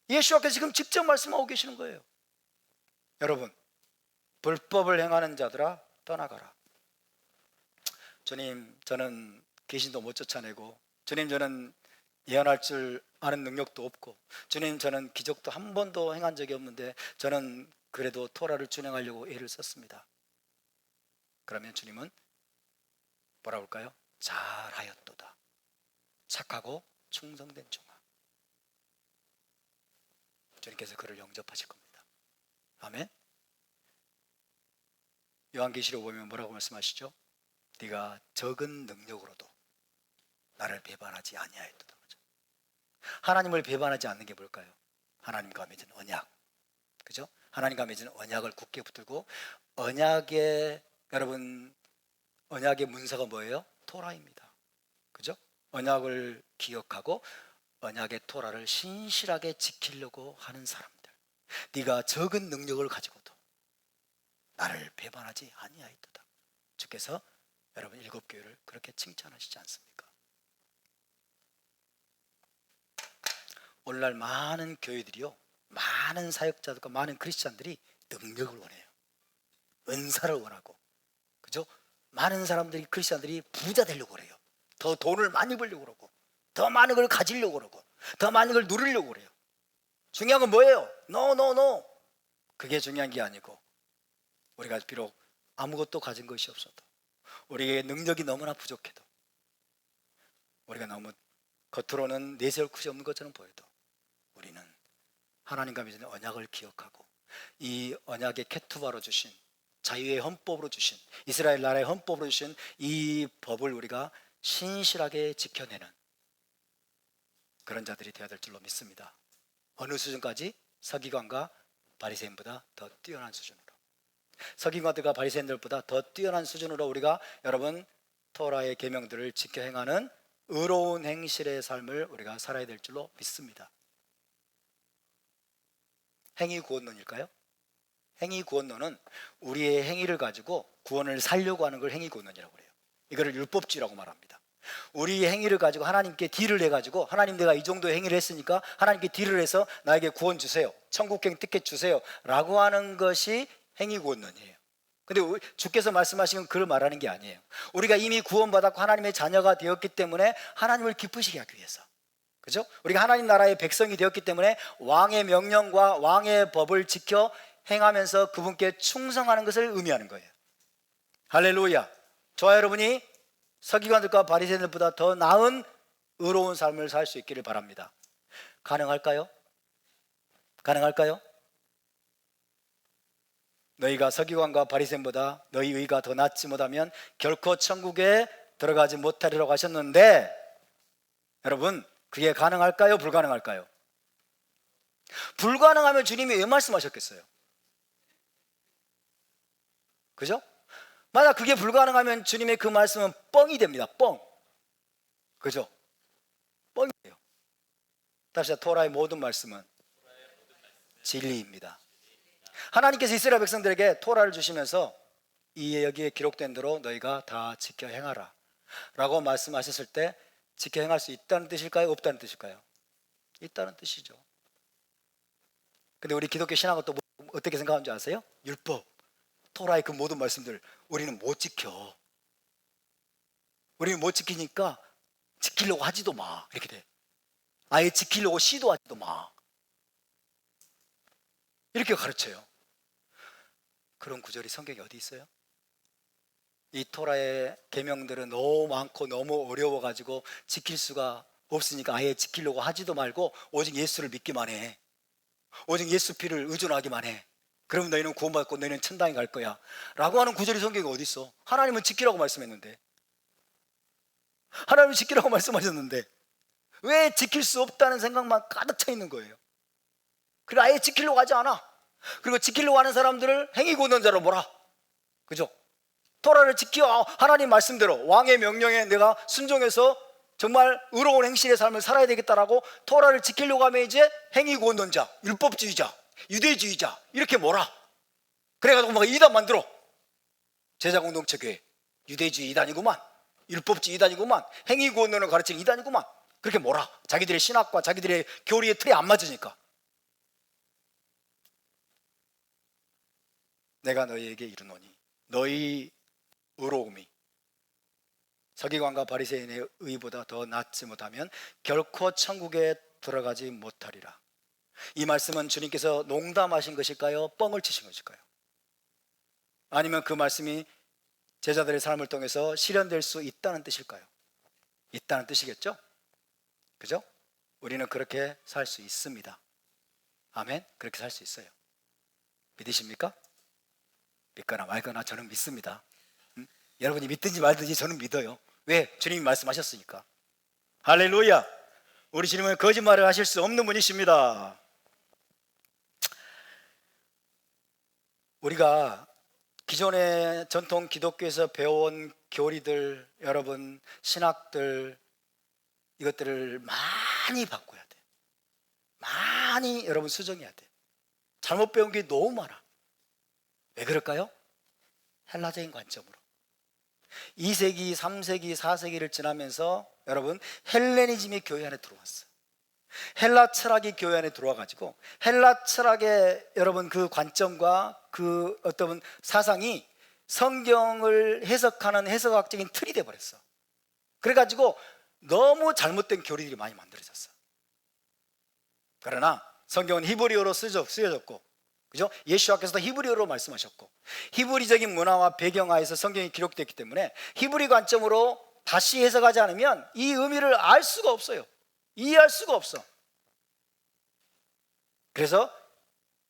예수께서 지금 직접 말씀하고 계시는 거예요. 여러분, 불법을 행하는 자들아 떠나가라. 주님, 저는 귀신도 못 쫓아내고, 주님, 저는 예언할 줄 아는 능력도 없고, 주님 저는 기적도 한 번도 행한 적이 없는데 저는 그래도 토라를 준행하려고 애를 썼습니다. 그러면 주님은 뭐라고 할까요? 잘하였도다. 착하고 충성된 종아. 주님께서 그를 영접하실 겁니다. 아멘. 요한계시록 보면 뭐라고 말씀하시죠? 네가 적은 능력으로도 나를 배반하지 아니하였도다. 하나님을 배반하지 않는 게 뭘까요? 하나님과 맺은 언약, 그죠? 하나님과 맺은 언약을 굳게 붙들고, 언약의, 여러분, 언약의 문서가 뭐예요? 토라입니다. 그죠? 언약을 기억하고 언약의 토라를 신실하게 지키려고 하는 사람들, 네가 적은 능력을 가지고도 나를 배반하지 아니하였도다. 주께서 여러분 일곱 교회를 그렇게 칭찬하시지 않습니까? 오늘날 많은 교회들이요, 많은 사역자들과 많은 크리스찬들이 능력을 원해요. 은사를 원하고, 그죠? 많은 사람들이, 크리스찬들이 부자 되려고 그래요. 더 돈을 많이 벌려고 그러고, 더 많은 걸 가지려고 그러고, 더 많은 걸 누리려고 그래요. 중요한 건 뭐예요? No. 그게 중요한 게 아니고, 우리가 비록 아무것도 가진 것이 없어도, 우리의 능력이 너무나 부족해도, 우리가 너무 겉으로는 내세울 것이 없는 것처럼 보여도, 우리는 하나님과 맺은 언약을 기억하고, 이 언약의 케투바로 주신, 자유의 헌법으로 주신, 이스라엘 나라의 헌법으로 주신 이 법을 우리가 신실하게 지켜내는 그런 자들이 되어야 될 줄로 믿습니다. 어느 수준까지? 서기관과 바리새인보다 더 뛰어난 수준으로, 서기관들과 바리새인들보다 더 뛰어난 수준으로 우리가 여러분 토라의 계명들을 지켜 행하는 의로운 행실의 삶을 우리가 살아야 될 줄로 믿습니다. 행위구원론일까요? 행위구원론은 우리의 행위를 가지고 구원을 살려고 하는 걸 행위구원론이라고 그래요. 이거를 율법주의라고 말합니다. 우리 행위를 가지고 하나님께 딜을 해가지고, 하나님 내가 이 정도 행위를 했으니까 하나님께 딜을 해서 나에게 구원 주세요, 천국행 티켓 주세요 라고 하는 것이 행위구원론이에요. 근데 주께서 말씀하시는 그걸 말하는 게 아니에요. 우리가 이미 구원받았고 하나님의 자녀가 되었기 때문에 하나님을 기쁘시게 하기 위해서, 그죠? 우리가 하나님 나라의 백성이 되었기 때문에 왕의 명령과 왕의 법을 지켜 행하면서 그분께 충성하는 것을 의미하는 거예요. 할렐루야. 저와 여러분이 서기관들과 바리새인들보다 더 나은 의로운 삶을 살 수 있기를 바랍니다. 가능할까요? 가능할까요? 너희가 서기관과 바리새인보다 너희 의가 더 낫지 못하면 결코 천국에 들어가지 못하리라고 하셨는데, 여러분 그게 가능할까요? 불가능할까요? 불가능하면 주님이 왜 말씀하셨겠어요? 그죠? 만약 그게 불가능하면 주님의 그 말씀은 뻥이 됩니다. 뻥. 그죠? 뻥이에요. 다시 토라의 모든 말씀은 진리입니다. 하나님께서 이스라엘 백성들에게 토라를 주시면서 이 여기에 기록된 대로 너희가 다 지켜 행하라 라고 말씀하셨을 때, 지켜 행할 수 있다는 뜻일까요? 없다는 뜻일까요? 있다는 뜻이죠. 근데 우리 기독교 신학은 또 어떻게 생각하는지 아세요? 율법, 토라의 그 모든 말씀들 우리는 못 지켜. 우리는 못 지키니까 지키려고 하지도 마, 이렇게 돼. 아예 지키려고 시도하지도 마, 이렇게 가르쳐요. 그런 구절이 성경에 어디 있어요? 이 토라의 계명들은 너무 많고 너무 어려워가지고 지킬 수가 없으니까 아예 지키려고 하지도 말고 오직 예수를 믿기만 해. 오직 예수 피를 의존하기만 해. 그럼 너희는 구원받고 너희는 천당에 갈 거야 라고 하는 구절이 성경에 어디 있어? 하나님은 지키라고 말씀했는데, 하나님은 지키라고 말씀하셨는데 왜 지킬 수 없다는 생각만 가득 차 있는 거예요. 그리고 아예 지키려고 하지 않아. 그리고 지키려고 하는 사람들을 행위고는 자로 보라. 그죠? 토라를 지켜 하나님 말씀대로 왕의 명령에 내가 순종해서 정말 의로운 행실의 삶을 살아야 되겠다라고 토라를 지키려고 하면 이제 행위구원론자, 율법주의자, 유대주의자 이렇게 몰아. 그래가지고 막 이단 만들어. 제자공동체 교회 유대주의 이단이구만, 율법주의 이단이구만, 행위구원론을 가르치는 이단이구만, 그렇게 몰아. 자기들의 신학과 자기들의 교리의 틀에 안 맞으니까. 내가 너희에게 이르노니 너희 의로움이 서기관과 바리새인의 의보다 더 낫지 못하면 결코 천국에 들어가지 못하리라. 이 말씀은 주님께서 농담하신 것일까요? 뻥을 치신 것일까요? 아니면 그 말씀이 제자들의 삶을 통해서 실현될 수 있다는 뜻일까요? 있다는 뜻이겠죠? 그죠? 우리는 그렇게 살 수 있습니다. 아멘? 그렇게 살 수 있어요. 믿으십니까? 믿거나 말거나 저는 믿습니다. 여러분이 믿든지 말든지 저는 믿어요. 왜? 주님이 말씀하셨으니까. 할렐루야! 우리 주님은 거짓말을 하실 수 없는 분이십니다. 우리가 기존의 전통 기독교에서 배워온 교리들, 여러분 신학들, 이것들을 많이 바꿔야 돼. 많이 여러분 수정해야 돼. 잘못 배운 게 너무 많아. 왜 그럴까요? 헬라적인 관점으로 2세기, 3세기, 4세기를 지나면서 여러분 헬레니즘이 교회 안에 들어왔어요. 헬라 철학이 교회 안에 들어와가지고 헬라 철학의 여러분 그 관점과 그 어떤 사상이 성경을 해석하는 해석학적인 틀이 돼버렸어. 그래가지고 너무 잘못된 교리들이 많이 만들어졌어. 그러나 성경은 히브리어로 쓰여졌고, 그죠? 예수께서도 히브리어로 말씀하셨고, 히브리적인 문화와 배경하에서 성경이 기록됐기 때문에 히브리 관점으로 다시 해석하지 않으면 이 의미를 알 수가 없어요. 이해할 수가 없어. 그래서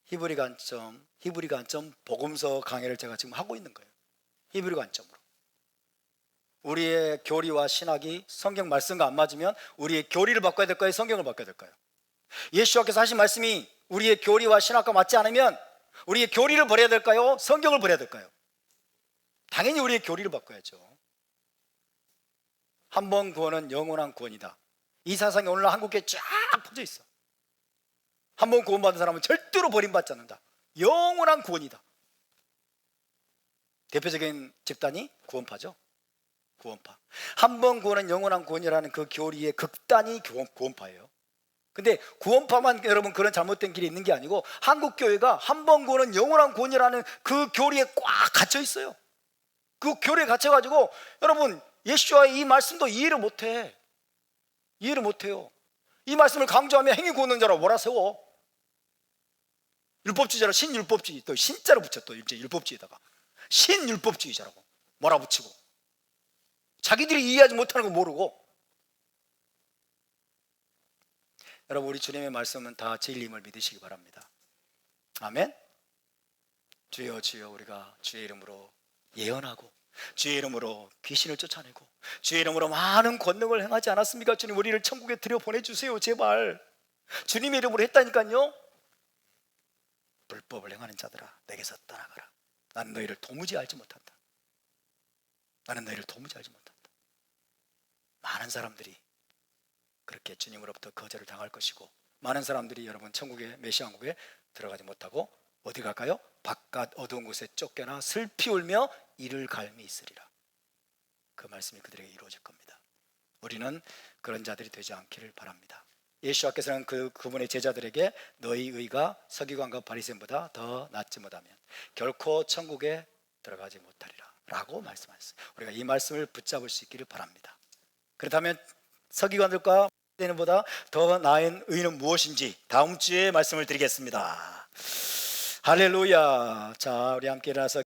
히브리 관점 복음서 강해를 제가 지금 하고 있는 거예요. 히브리 관점으로. 우리의 교리와 신학이 성경 말씀과 안 맞으면 우리의 교리를 바꿔야 될까요? 성경을 바꿔야 될까요? 예수께서 하신 말씀이 우리의 교리와 신학과 맞지 않으면 우리의 교리를 버려야 될까요? 성경을 버려야 될까요? 당연히 우리의 교리를 바꿔야죠. 한 번 구원은 영원한 구원이다. 이 사상이 오늘날 한국에 쫙 퍼져 있어. 한 번 구원받은 사람은 절대로 버림받지 않는다. 영원한 구원이다. 대표적인 집단이 구원파죠. 구원파. 한 번 구원은 영원한 구원이라는 그 교리의 극단이 구원파예요. 근데 구원파만 여러분 그런 잘못된 길이 있는 게 아니고 한국 교회가 한 번 구원은 영원한 구원이라는 그 교리에 꽉 갇혀 있어요. 그 교리에 갇혀가지고 여러분 예수와의 이 말씀도 이해를 못해. 이해를 못해요. 이 말씀을 강조하면 행위 구원는 자라고 몰아세워. 율법주의자로 신율법주의, 또 신자로 붙여, 또 이제 율법주의에다가 신율법주의자라고 몰아붙이고 자기들이 이해하지 못하는 거 모르고. 여러분 우리 주님의 말씀은 다 진리임을 믿으시기 바랍니다. 아멘. 주여 주여 우리가 주의 이름으로 예언하고 주의 이름으로 귀신을 쫓아내고 주의 이름으로 많은 권능을 행하지 않았습니까? 주님 우리를 천국에 들여보내주세요 제발. 주님의 이름으로 했다니까요. 불법을 행하는 자들아 내게서 떠나가라. 나는 너희를 도무지 알지 못한다. 나는 너희를 도무지 알지 못한다. 많은 사람들이 그렇게 주님으로부터 거절을 당할 것이고 많은 사람들이 여러분 천국의 메시아국에 들어가지 못하고 어디 갈까요? 바깥 어두운 곳에 쫓겨나 슬피 울며 이를 갈미 있으리라. 그 말씀이 그들에게 이루어질 겁니다. 우리는 그런 자들이 되지 않기를 바랍니다. 예수께서는 그분의 제자들에게 너희 의가 서기관과 바리새인보다 더 낫지 못하면 결코 천국에 들어가지 못하리라 라고 말씀하셨어요. 우리가 이 말씀을 붙잡을 수 있기를 바랍니다. 그렇다면 서기관들과 바리새인보다 더 나은 의는 무엇인지 다음 주에 말씀을 드리겠습니다. 할렐루야. 자, 우리 함께 일어나서